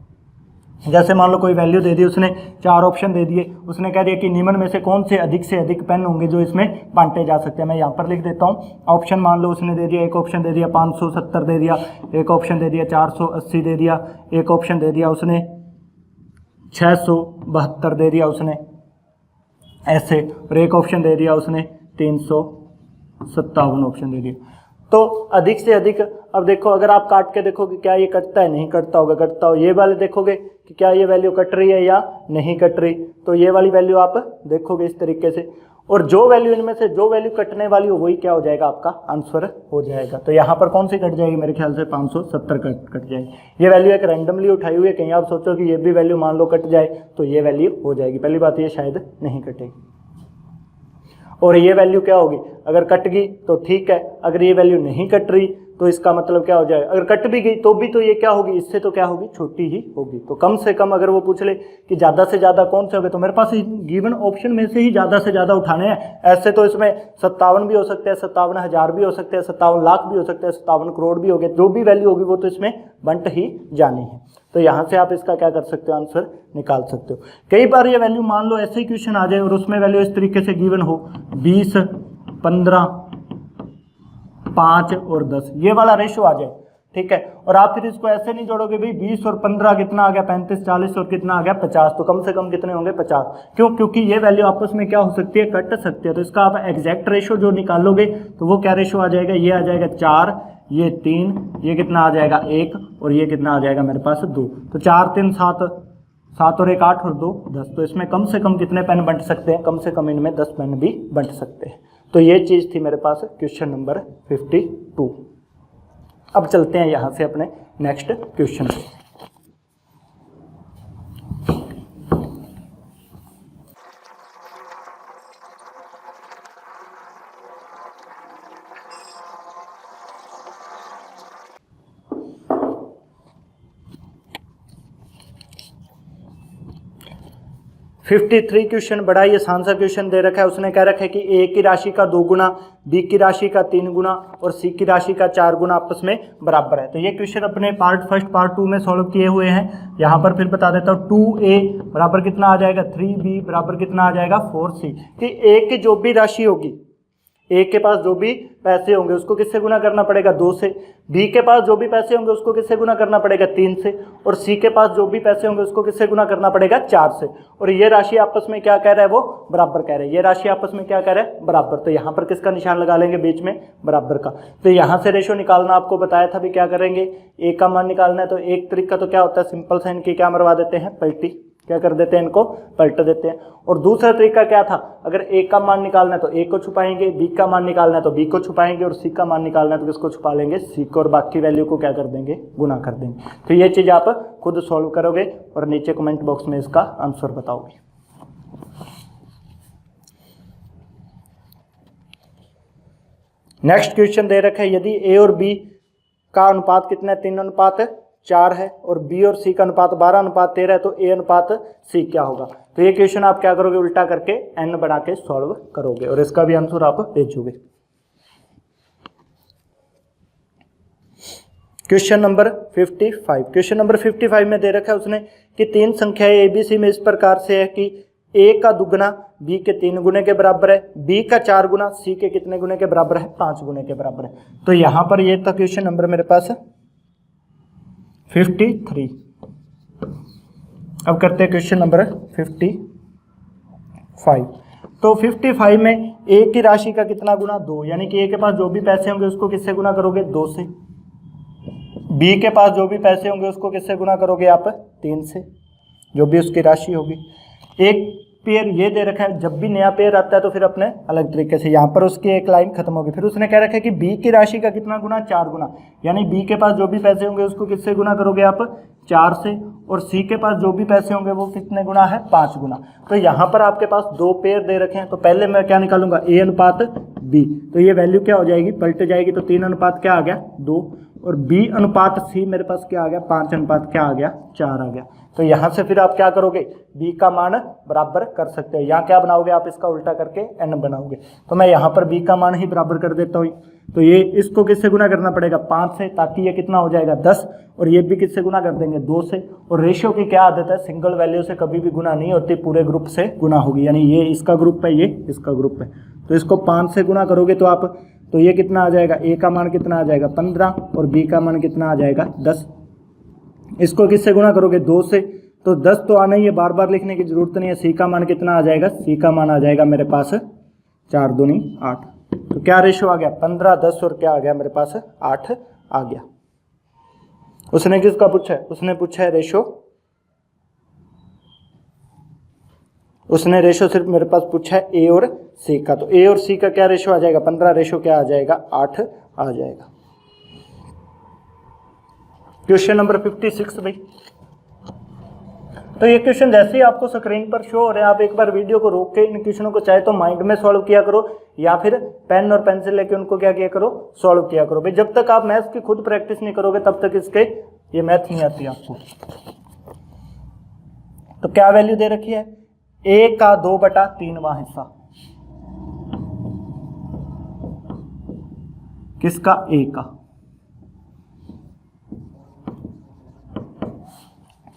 जैसे मान लो कोई वैल्यू दे दी उसने, 4 ऑप्शन दे दिए, उसने कह दिया कि निम्न में से कौन से अधिक पेन होंगे जो इसमें बांटे जा सकते हैं। मैं यहाँ पर लिख देता हूँ ऑप्शन, मान लो उसने दे दिया, एक ऑप्शन दे दिया 570 दे दिया, एक ऑप्शन दे दिया 480 दे दिया, एक ऑप्शन दे दिया उसने 672 दे दिया उसने ऐसे, और एक ऑप्शन दे दिया उसने 357 ऑप्शन दे दिया। तो अधिक से अधिक, अब देखो अगर आप काट के देखोगे क्या ये कटता है, नहीं कटता होगा, कटता हो, ये वाले देखोगे कि क्या ये वैल्यू कट रही है या नहीं कट रही, तो ये वाली वैल्यू आप देखोगे इस तरीके से, और जो वैल्यू इनमें से जो वैल्यू कटने वाली हो वही क्या हो जाएगा, आपका आंसर हो जाएगा। तो यहाँ पर कौन सी कट जाएगी, मेरे ख्याल से 570 कट जाएगी। ये वैल्यू एक रैंडमली उठाई हुई है, कहीं आप सोचो कि ये भी वैल्यू मान लो कट जाए तो ये वैल्यू हो जाएगी। पहली बात ये शायद नहीं कटेगी। और ये वैल्यू क्या होगी, अगर कट गई तो ठीक है, अगर ये वैल्यू नहीं कट रही तो इसका मतलब क्या हो जाएगा, अगर कट भी गई तो भी तो ये क्या होगी, इससे तो क्या होगी, छोटी ही होगी। तो कम से कम अगर वो पूछ ले कि ज़्यादा से ज़्यादा कौन से होंगे, तो मेरे पास गिवन ऑप्शन में से ही ज़्यादा से ज़्यादा उठाने हैं। ऐसे तो इसमें 57 भी हो सकते हैं, 57,000 भी हो सकते हैं, 57 लाख भी हो सकते हैं, 57 करोड़ भी हो गए, जो भी वैल्यू होगी वो तो इसमें बंट ही जानी है। तो यहाँ से आप इसका क्या कर सकते हो, आंसर निकाल सकते हो। कई बार ये वैल्यू मान लो ऐसे ही क्वेश्चन आ जाए और उसमें वैल्यू इस तरीके से गिवन हो 20, 15, 5 और 10, ये वाला रेशो आ जाए, ठीक है, और आप फिर इसको ऐसे नहीं जोड़ोगे भाई 20 और 15 कितना आ गया, 35, 40 और कितना आ गया 50, तो कम से कम कितने होंगे 50। क्यों, क्योंकि ये वैल्यू आपस में क्या हो सकती है, कट सकती है। तो इसका आप एग्जैक्ट रेशो जो निकालोगे तो वो क्या रेशो आ जाएगा, ये आ जाएगा 4, ये 3, ये कितना आ जाएगा 1, और ये कितना आ जाएगा मेरे पास 2। तो 4, 3, 7, 7 और 1 8 और 2 10। तो इसमें कम से कम कितने पेन बंट सकते हैं, कम से कम इनमें 10 पेन भी बंट सकते हैं। तो ये चीज़ थी मेरे पास क्वेश्चन नंबर 52। अब चलते हैं यहाँ से अपने नेक्स्ट क्वेश्चन पे। (53) क्वेश्चन बड़ा ही आसान सा क्वेश्चन दे रखा है। उसने कह रखा है कि ए की राशि का 2 गुना, बी की राशि का 3 गुना और सी की राशि का 4 गुना आपस में बराबर है। तो ये क्वेश्चन अपने पार्ट फर्स्ट पार्ट 2 में सॉल्व किए हुए हैं। यहाँ पर फिर बता देता हूँ 2a बराबर कितना आ जाएगा 3b बराबर कितना आ जाएगा 4c। कि ए की जो भी राशि होगी, ए के पास जो भी पैसे होंगे उसको किससे गुना करना पड़ेगा 2 से, बी के पास जो भी पैसे होंगे उसको किससे गुना करना पड़ेगा 3 से, और सी के पास जो भी पैसे होंगे उसको किससे गुना करना पड़ेगा 4 से। और ये राशि आपस में क्या कह रहा है, वो बराबर कह रहे हैं। ये राशि आपस में क्या कह रहा है, बराबर। तो यहाँ पर किसका निशान लगा लेंगे, बीच में बराबर का। तो यहाँ से रेशो निकालना आपको बताया था भी क्या करेंगे, ए का मान निकालना है। तो एक तरीका तो क्या होता है, सिंपल साइन की क्या मरवा देते हैं, पलटी, क्या कर देते हैं, इनको पलट देते हैं। और दूसरा तरीका क्या था, अगर ए का मान निकालना है तो ए को छुपाएंगे, बी का मान निकालना है तो बी को छुपाएंगे, और सी का मान निकालना है तो किसको छुपा लेंगे, सी को, और बाकी वैल्यू को क्या कर देंगे, गुना कर देंगे। तो ये चीज आप खुद सॉल्व करोगे और नीचे कमेंट बॉक्स में इसका आंसर बताओगे। नेक्स्ट क्वेश्चन दे रखा है, यदि ए और बी का अनुपात कितना है, 3:4 है, और बी और सी का अनुपात 12:13 है, तो ए अनुपात सी क्या होगा। तो ये क्वेश्चन आप क्या करोगे, उल्टा करके एन बना के सॉल्व करोगे और इसका भी आंसर आप भेजोगे। Question number 55। क्वेश्चन नंबर 55 में दे रखा है उसने कि 3 संख्याएं एबीसी में इस प्रकार से है कि ए का दुगना बी के 3 गुने के बराबर है, बी का 4 गुना सी के कितने गुने के बराबर है, 5 गुने के बराबर है। तो यहाँ पर ये था क्वेश्चन नंबर मेरे पास 53। अब करते हैं क्वेश्चन नंबर 55। तो 55 में ए की राशि का कितना गुना 2, यानी कि ए के पास जो भी पैसे होंगे उसको किससे गुना करोगे 2 से, बी के पास जो भी पैसे होंगे उसको किससे गुना करोगे आप 3 से, जो भी उसकी राशि होगी। एक पेयर ये दे रखा है, जब भी नया पेयर आता है तो फिर अपने अलग तरीके से यहाँ पर उसकी एक लाइन खत्म होगी। फिर उसने कह रखा है कि बी की राशि का कितना गुना, 4 गुना, यानी बी के पास जो भी पैसे होंगे उसको किससे गुना करोगे आप, 4 से, और सी के पास जो भी पैसे होंगे वो कितने गुना है, 5 गुना। तो यहाँ पर आपके पास 2 पेयर दे रखे हैं, तो पहले मैं क्या निकालूंगा, ए अनुपात बी, तो ये वैल्यू क्या हो जाएगी, पलट जाएगी, तो 3 अनुपात क्या आ गया, 2, और बी अनुपात सी मेरे पास क्या आ गया, 5 अनुपात क्या आ गया, 4 आ गया। तो यहाँ से फिर आप क्या करोगे, बी का मान बराबर कर सकते हो। यहाँ क्या बनाओगे आप, इसका उल्टा करके एन बनाओगे। तो मैं यहाँ पर बी का मान ही बराबर कर देता हूँ। तो ये इसको किससे गुना करना पड़ेगा, 5 से, ताकि ये कितना हो जाएगा, 10, और ये भी किससे गुना कर देंगे, 2 से। और रेशियो की क्या आदत है, सिंगल वैल्यू से कभी भी गुना नहीं होती, पूरे ग्रुप से गुना होगी, यानी ये इसका ग्रुप है, ये इसका ग्रुप है। तो इसको 5 से गुना करोगे तो आप, तो ये कितना आ जाएगा, ए का मान कितना आ जाएगा, 15, और बी का मान कितना आ जाएगा, 10। इसको किससे गुना करोगे, 2 से, तो 10 तो आना ही है, बार बार लिखने की जरूरत नहीं है। सी का मान कितना आ जाएगा, सी का मान आ जाएगा मेरे पास 4 दूनी 8। तो क्या रेशियो आ गया, 15, 10, और क्या आ गया मेरे पास, 8 आ गया। उसने किसका पूछा है, उसने पूछा है रेशियो, उसने रेशियो सिर्फ मेरे पास पूछा है ए और सी का। तो ए और सी का क्या रेशियो आ जाएगा, 15, रेशियो क्या आ जाएगा, 8 आ जाएगा। क्वेश्चन नंबर 56 भाई। तो ये क्वेश्चन जैसे ही आपको स्क्रीन पर शो हो रहे हैं, आप एक बार वीडियो को रोक के इन क्वेश्चनों को चाहे तो माइंड में सॉल्व किया करो, या फिर पेन और पेंसिल लेके उनको क्या किया करो, सॉल्व किया करो भाई। जब तक आप मैथ्स की खुद प्रैक्टिस नहीं करोगे तब तक इसके ये मैथ नहीं आती आपको। तो क्या वैल्यू दे रखी है, ए का 2/3वां हिस्सा, किसका, ए का।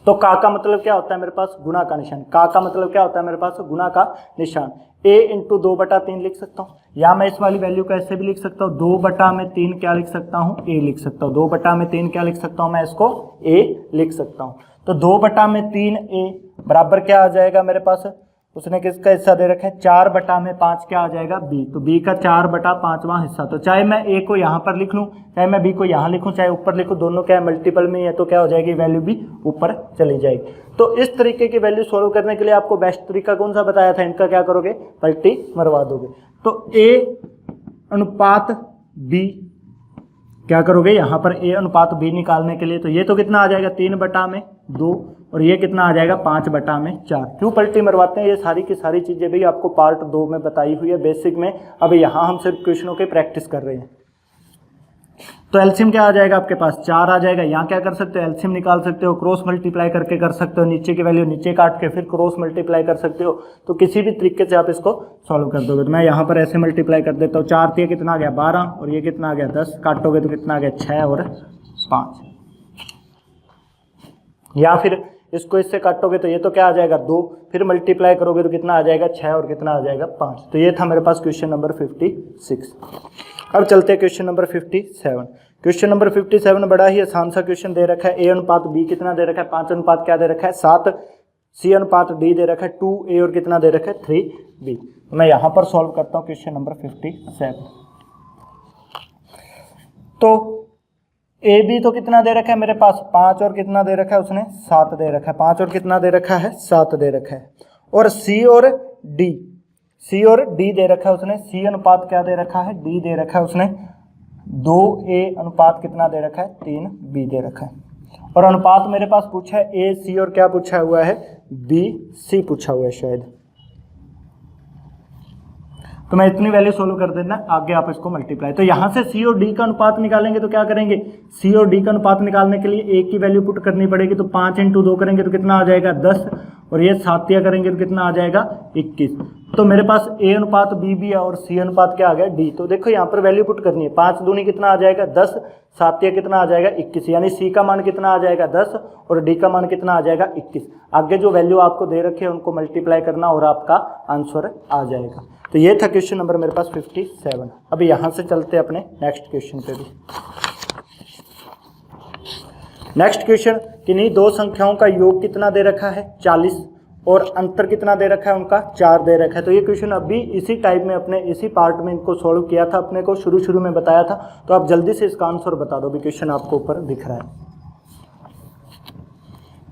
तो का मतलब क्या होता है मेरे पास, गुना का निशान। का मतलब क्या होता है मेरे पास, गुना का निशान। a इंटू 2/3 लिख सकता हूँ, या मैं इस वाली वैल्यू को ऐसे भी लिख सकता हूँ, 2/3 क्या लिख सकता हूँ, a लिख सकता हूँ। 2/3 क्या लिख सकता हूँ, मैं इसको a लिख सकता हूँ। तो 2/3 a बराबर क्या आ जाएगा मेरे पास, उसने किसका हिस्सा दे रखा है, 4/5 क्या आ जाएगा, b। तो b का 4/5वां हिस्सा। तो चाहे मैं a को यहाँ पर लिख लूँ, चाहे मैं b को यहाँ लिखूँ, चाहे ऊपर लिखूँ, दोनों क्या है, मल्टीपल में है, तो क्या हो जाएगी, वैल्यू भी ऊपर चली जाएगी। तो इस तरीके की वैल्यू सोल्व करने के लिए आपको बेस्ट तरीका कौन सा बताया था, इनका क्या करोगे, पलटी मरवा दोगे। तो a अनुपात b क्या करोगे, यहाँ पर a अनुपात b निकालने के लिए, तो ये तो कितना आ जाएगा, 3/2, और ये कितना आ जाएगा, 5/4। क्यों पलटी मरवाते हैं, ये सारी की सारी चीज़ें भी आपको पार्ट 2 में बताई हुई है बेसिक में। अब यहाँ हम सिर्फ क्वेश्चनों की प्रैक्टिस कर रहे हैं। तो एलसीएम क्या आ जाएगा आपके पास, 4 आ जाएगा। यहाँ क्या कर सकते हो, एलसीएम निकाल सकते हो, क्रॉस मल्टीप्लाई करके कर सकते हो, नीचे की वैल्यू नीचे काट के फिर क्रॉस मल्टीप्लाई कर सकते हो। तो किसी भी तरीके से आप इसको सॉल्व कर दोगे। तो मैं यहाँ पर ऐसे मल्टीप्लाई कर देता हूँ, 4 से कितना आ गया, 12, और ये कितना आ गया, 10, काटोगे तो कितना आ गया, 6 और 5। या फिर इसको इससे काटोगे तो ये तो क्या आ जाएगा, 2, फिर मल्टीप्लाई करोगे तो कितना आ जाएगा, 6, और कितना आ जाएगा, 5। तो ये था मेरे पास क्वेश्चन नंबर 56। अब चलते हैं क्वेश्चन नंबर 57। क्वेश्चन नंबर 57 बड़ा ही आसान सा क्वेश्चन दे रखा है। ए अनुपात बी कितना दे रखा है, 5 अनुपात क्या दे रखा है, 7। सी अनुपात डी दे रखा है 2a, और कितना दे रखा है, 3b। मैं यहाँ पर सॉल्व करता हूँ क्वेश्चन नंबर 57। तो ए बी तो कितना दे रखा है मेरे पास, 5, और कितना दे रखा है उसने, 7 दे रखा है। 5 और कितना दे रखा है, 7 दे रखा है। और सी और डी दे रखा है उसने। सी अनुपात क्या दे रखा है, डी दे रखा है उसने 2a अनुपात कितना दे रखा है, 3b दे रखा है। और अनुपात मेरे पास पूछा है ए सी, और क्या पूछा हुआ है, बी सी पूछा हुआ है शायद। तो मैं इतनी वैल्यू सोल्व कर देना, आगे आप इसको मल्टीप्लाई। तो यहाँ से सी और डी का अनुपात निकालेंगे तो क्या करेंगे, सी और डी का अनुपात निकालने के लिए ए की वैल्यू पुट करनी पड़ेगी। तो 5 × 2 करेंगे तो कितना आ जाएगा, 10, और ये 7 करेंगे तो कितना आ जाएगा, 21। तो मेरे पास ए अनुपात बी भी है, और सी अनुपात क्या आ गया, डी। तो देखो यहाँ पर वैल्यू पुट करनी है, 5 दूनी कितना आ जाएगा, 10, 7 कितना आ जाएगा, 21। यानी सी का मान कितना आ जाएगा, 10, और डी का मान कितना आ जाएगा, 21। आगे जो वैल्यू आपको दे रखी है उनको मल्टीप्लाई करना और आपका आंसर आ जाएगा। तो ये था क्वेश्चन नंबर मेरे पास 57। अब यहाँ से चलते हैं अपने नेक्स्ट क्वेश्चन पे भी। नेक्स्ट क्वेश्चन, किन्हीं दो संख्याओं का योग कितना दे रखा है, 40, और अंतर कितना दे रखा है उनका, 4 दे रखा है। तो ये क्वेश्चन अभी इसी टाइप में अपने इसी पार्ट में इनको सॉल्व किया था, अपने को शुरू में बताया था। तो आप जल्दी से इसका आंसर बता दो भी, क्वेश्चन आपको ऊपर दिख रहा है।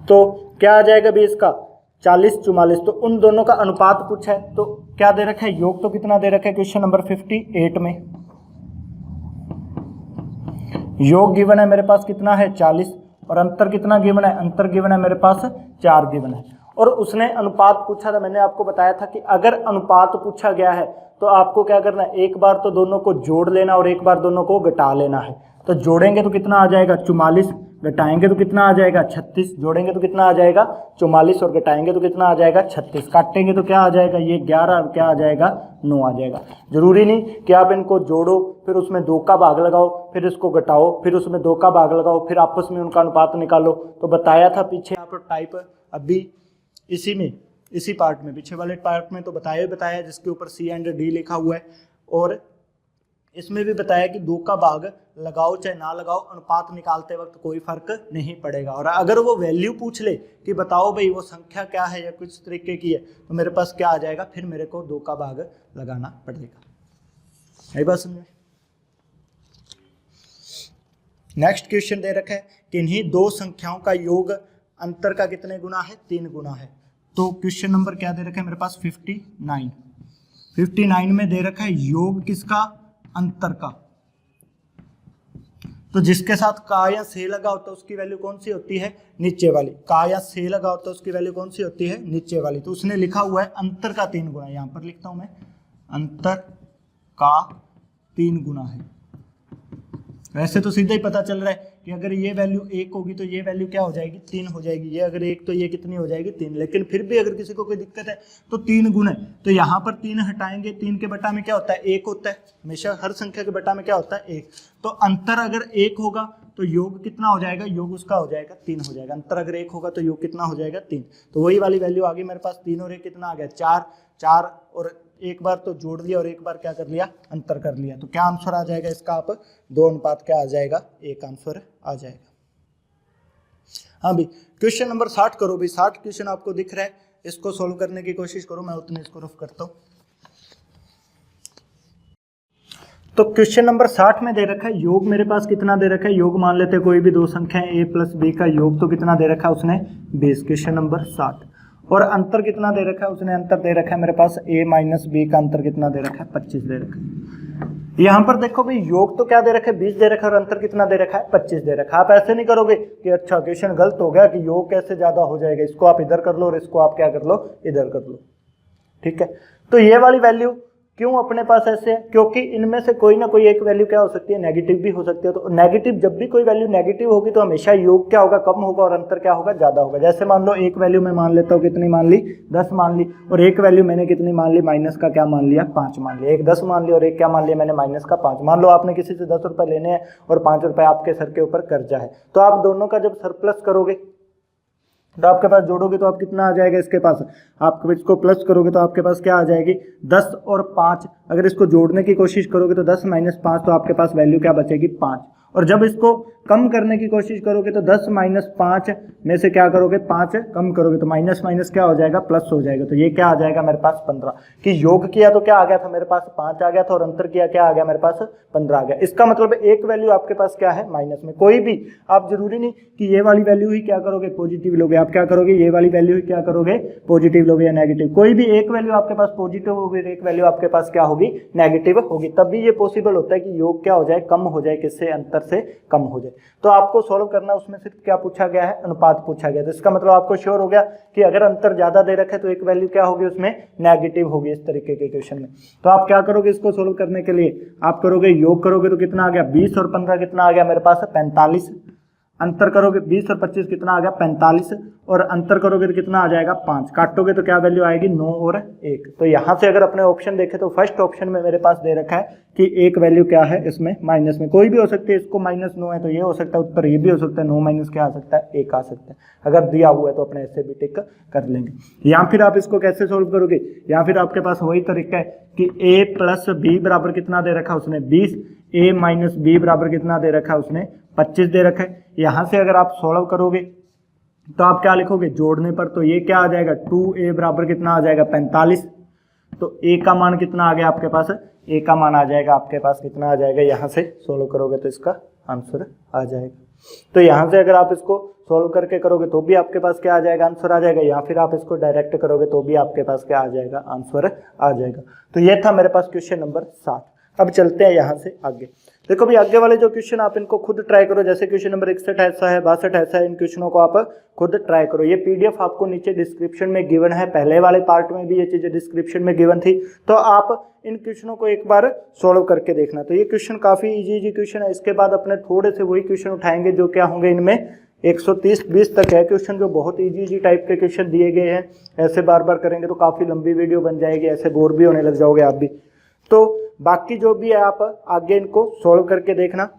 तो क्या आ जाएगा भी इसका, 40 44, तो उन दोनों का अनुपात पूछा है। तो क्या दे रखा है, योग तो कितना दे रखा है क्वेश्चन नंबर 58 में, योग गिवन है मेरे पास कितना है 40, और अंतर कितना गिवन है, अंतर गिवन है मेरे पास 4 गिवन है। और उसने अनुपात पूछा था, मैंने आपको बताया था कि अगर अनुपात पूछा गया है तो आपको क्या करना है, एक बार तो दोनों को जोड़ लेना और एक बार दोनों को घटा लेना है। तो जोड़ेंगे तो कितना आ जाएगा 44, घटाएंगे तो कितना आ जाएगा 36, जोड़ेंगे तो कितना आ जाएगा 44 और घटाएंगे तो कितना आ जाएगा 36, काटेंगे तो क्या आ जाएगा ये 11 और क्या आ जाएगा 9 आ जाएगा। जरूरी नहीं कि आप इनको जोड़ो फिर उसमें 2 का भाग लगाओ फिर इसको घटाओ फिर उसमें 2 का भाग लगाओ फिर आपस में उनका अनुपात निकालो। तो बताया था पीछे आप टाइप अभी इसी पार्ट में, पीछे वाले पार्ट में तो बताया जिसके ऊपर C एंड D लिखा हुआ है, और इसमें भी बताया कि 2 का भाग लगाओ चाहे ना लगाओ, अनुपात निकालते वक्त कोई फर्क नहीं पड़ेगा। और अगर वो वैल्यू पूछ ले कि बताओ भाई वो संख्या क्या है या कुछ तरीके की है, तो मेरे पास क्या आ जाएगा, फिर मेरे को 2 का भाग लगाना पड़ेगा। यही बात समझ में। नेक्स्ट क्वेश्चन दे रखा है कि इन्हीं 2 संख्याओं का योग अंतर का कितने गुना है, 3 गुना है। तो क्वेश्चन नंबर क्या दे रखा है मेरे पास 59 में दे रखा है योग किसका, अंतर का। तो जिसके साथ का या से लगा होता है उसकी वैल्यू कौन सी होती है, नीचे वाली। का या से लगा होता है उसकी वैल्यू कौन सी होती है, नीचे वाली। तो उसने लिखा हुआ है अंतर का 3 गुना, यहां पर लिखता हूं मैं, अंतर का 3 गुना है। वैसे तो सीधा ही पता चल रहा है कि अगर ये वैल्यू 1 होगी तो ये वैल्यू क्या हो जाएगी, 3 हो जाएगी। ये अगर 1 तो ये कितनी हो जाएगी 3। लेकिन फिर भी अगर किसी को कोई दिक्कत है तो 3 गुना है, तो यहाँ पर 3 हटाएंगे, 3 के बटा में क्या होता है 1 होता है, हमेशा हर संख्या के बटा में क्या होता है 1। तो अंतर अगर 1 होगा तो योग कितना हो जाएगा, योग उसका हो जाएगा 3 हो जाएगा। अंतर अगर 1 होगा तो योग कितना हो जाएगा 3। तो वही वाली वैल्यू आ गई मेरे पास 3 और 1 कितना आ गया 4 और एक बार तो जोड़ दिया और एक बार क्या कर लिया, अंतर कर लिया। तो क्या आंसर आ जाएगा इसका, आप 2 अनुपात क्या आ जाएगा 1 आंसर आ जाएगा। हाँ भाई क्वेश्चन नंबर 60 करो भाई, 60 क्वेश्चन आपको दिख रहा है, इसको सोल्व करने की कोशिश करो, मैं उतने इसको रफ करता हूँ। तो क्वेश्चन नंबर 60 में दे रखा है योग मेरे पास कितना दे रखा है, योग मान लेते हैं कोई भी 2 संख्याएं a प्लस b का योग, तो कितना दे रखा है उसने 20, क्वेश्चन नंबर 60। और अंतर कितना दे रखा है उसने, अंतर दे रखा है मेरे पास a माइनस b का अंतर कितना दे रखा है 25 दे रखा है। यहाँ पर देखो भाई योग तो क्या दे रखा है 20 दे रखा है और अंतर कितना दे रखा है 25 दे रखा है। आप ऐसे नहीं करोगे कि अच्छा क्वेश्चन गलत हो गया कि योग कैसे ज्यादा हो जाएगा, इसको आप इधर कर लो और इसको आप क्या कर लो इधर कर लो, ठीक है। तो ये वाली वैल्यू क्यों अपने पास ऐसे है, क्योंकि इनमें से कोई ना कोई एक वैल्यू क्या हो सकती है, नेगेटिव भी हो सकती है। तो नेगेटिव, जब भी कोई वैल्यू नेगेटिव होगी तो हमेशा योग क्या होगा, कम होगा और अंतर क्या होगा, ज्यादा होगा। जैसे मान लो एक वैल्यू मैं मान लेता हूँ कितनी मान ली 10 मान ली, और एक वैल्यू मैंने कितनी मान ली, माइनस का क्या मान लिया 5 मान लिया। एक 10 मान लिया और एक क्या मान लिया मैंने, माइनस का 5। मान लो आपने किसी से 10 रुपए लेने हैं और 5 रुपए आपके सर के ऊपर कर्जा है, तो आप दोनों का जब सरप्लस करोगे तो आपके पास जोड़ोगे तो आप कितना आ जाएगा, इसके पास आप इसको प्लस करोगे तो आपके पास क्या आ जाएगी 10 और 5। अगर इसको जोड़ने की कोशिश करोगे तो 10 माइनस 5, तो आपके पास वैल्यू क्या बचेगी 5। और जब इसको कम करने की कोशिश करोगे तो 10 माइनस 5 में से क्या करोगे 5 कम करोगे तो माइनस माइनस क्या हो जाएगा प्लस हो जाएगा। तो ये क्या आ जाएगा मेरे पास 15। कि योग किया तो क्या आ गया था मेरे पास 5 आ गया था और अंतर किया क्या आ गया मेरे पास 15 आ गया। इसका मतलब एक वैल्यू आपके पास क्या है माइनस में। कोई भी आप जरूरी नहीं कि ये वाली वैल्यू ही क्या करोगे पॉजिटिव लोगे, आप क्या करोगे ये वाली वैल्यू ही क्या करोगे पॉजिटिव लोगे या नेगेटिव। कोई भी एक वैल्यू आपके पास पॉजिटिव होगी, एक वैल्यू आपके पास क्या होगी नेगेटिव होगी। तब भी ये पॉसिबल होता है कि योग क्या हो जाए कम हो जाए, किससे अंतर से कम हो जाए। तो आपको सॉल्व करना, उसमें सिर्फ क्या पूछा गया है अनुपात पूछा गया। तो इसका मतलब आपको श्योर हो गया कि अगर अंतर ज्यादा दे रखे तो एक वैल्यू क्या होगी उसमें नेगेटिव होगी इस तरीके के क्वेश्चन में। तो आप क्या करोगे इसको सोल्व करने के लिए, आप करोगे योग करोगे तो कितना आ गया 20 और 15 कितना आ गया मेरे पास 45। अंतर करोगे 20 और 25 कितना आ गया 45 और अंतर करोगे तो कितना आ जाएगा 5। काटोगे तो क्या वैल्यू आएगी 9 और 1। तो यहाँ से अगर अपने ऑप्शन देखें तो फर्स्ट ऑप्शन में मेरे पास दे रखा है कि एक वैल्यू क्या है इसमें माइनस में, कोई भी हो सकती है। इसको -9 है तो ये हो सकता है उत्तर, ये भी हो सकता है 9 माइनस क्या आ सकता है 1 आ सकता है। अगर दिया हुआ है तो अपने ऐसे भी टिक कर लेंगे। या फिर आप इसको कैसे सोल्व करोगे, या फिर आपके पास वही तरीका है कि a प्लस बी बराबर कितना दे रखा है उसने 20, a माइनस बी बराबर कितना दे रखा है उसने 25 दे रखा है। यहाँ से अगर आप सॉल्व करोगे तो आप क्या लिखोगे जोड़ने पर, तो ये क्या आ जाएगा 2a बराबर कितना आ जाएगा 45। तो a का मान कितना आ गया आपके पास, a का मान आ जाएगा आपके पास कितना आ जाएगा, यहाँ से सोल्व करोगे तो इसका आंसर आ जाएगा। तो यहाँ से अगर आप इसको सॉल्व करके करोगे तो भी आपके पास क्या आ जाएगा, आंसर आ जाएगा, या फिर आप इसको डायरेक्ट करोगे तो भी आपके पास क्या आ जाएगा, आंसर आ जाएगा। तो ये था मेरे पास क्वेश्चन नंबर 7। अब चलते हैं यहाँ से आगे। देखो भी आगे वाले जो क्वेश्चन आप इनको खुद ट्राई करो, जैसे क्वेश्चन नंबर 61 ऐसा है, 62 ऐसा है, इन क्वेश्चनों को आप खुद ट्राई करो। ये पीडीएफ आपको नीचे डिस्क्रिप्शन में गिवन है, पहले वाले पार्ट में भी ये चीजें डिस्क्रिप्शन में गिवन थी, तो आप इन क्वेश्चनों को एक बार सॉल्व करके देखना। तो ये क्वेश्चन काफी इजी क्वेश्चन है। इसके बाद अपने थोड़े से वही क्वेश्चन उठाएंगे जो क्या होंगे, इनमें 130-20 तक है क्वेश्चन, जो बहुत इजी टाइप के क्वेश्चन दिए गए हैं। ऐसे बार बार करेंगे तो काफी लंबी वीडियो बन जाएगी, ऐसे बोर भी होने लग जाओगे आप भी। तो बाकी जो भी है आप आगे इनको सॉल्व करके देखना।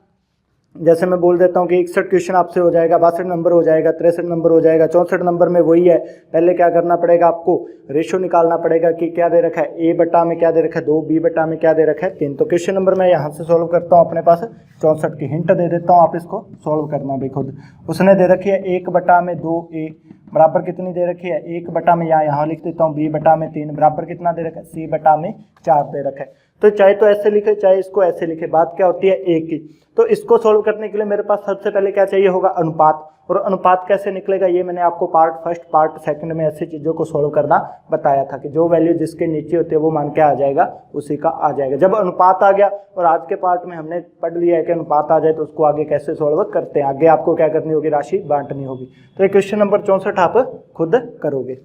जैसे मैं बोल देता हूँ कि 61 क्वेश्चन आपसे हो जाएगा, 62 नंबर हो जाएगा, 63 नंबर हो जाएगा, 64 नंबर में वही है। पहले क्या करना पड़ेगा, आपको रेशो निकालना पड़ेगा कि क्या दे रखा है, ए बटा में क्या दे रखा है 2, बी बटा में क्या दे रखा है 3। तो क्वेश्चन नंबर मैं यहाँ से सॉल्व करता हूँ, अपने पास 64 की हिंट दे देता हूँ, आप इसको सॉल्व करना भी खुद। उसने दे रखी है 1 बटा में 2a बराबर कितनी दे रखी है, 1 बटा में यहाँ लिख देता हूँ b बटा में 3 बराबर कितना दे रखा है, c बटा में 4 दे रखा है। तो चाहे तो ऐसे लिखे चाहे इसको ऐसे लिखे, बात क्या होती है एक ही। तो इसको सॉल्व करने के लिए मेरे पास सबसे पहले क्या चाहिए होगा, अनुपात। और अनुपात कैसे निकलेगा ये मैंने आपको पार्ट फर्स्ट पार्ट सेकंड में ऐसी चीज़ों को सॉल्व करना बताया था कि जो वैल्यू जिसके नीचे होती है वो मान के आ जाएगा, उसी का आ जाएगा। जब अनुपात आ गया, और आज के पार्ट में हमने पढ़ लिया है कि अनुपात आ जाए तो उसको आगे कैसे सॉल्व करते हैं, आगे आपको क्या करनी होगी, राशि बांटनी होगी। तो ये क्वेश्चन नंबर 64 आप खुद करोगे।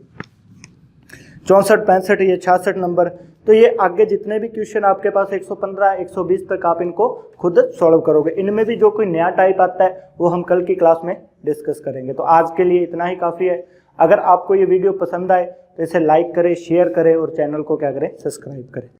64, 65, ये 66 नंबर। तो ये आगे जितने भी क्वेश्चन आपके पास 115, 120 तक आप इनको खुद सॉल्व करोगे। इनमें भी जो कोई नया टाइप आता है वो हम कल की क्लास में डिस्कस करेंगे। तो आज के लिए इतना ही काफ़ी है। अगर आपको ये वीडियो पसंद आए तो इसे लाइक करें, शेयर करें और चैनल को क्या करें, सब्सक्राइब करें।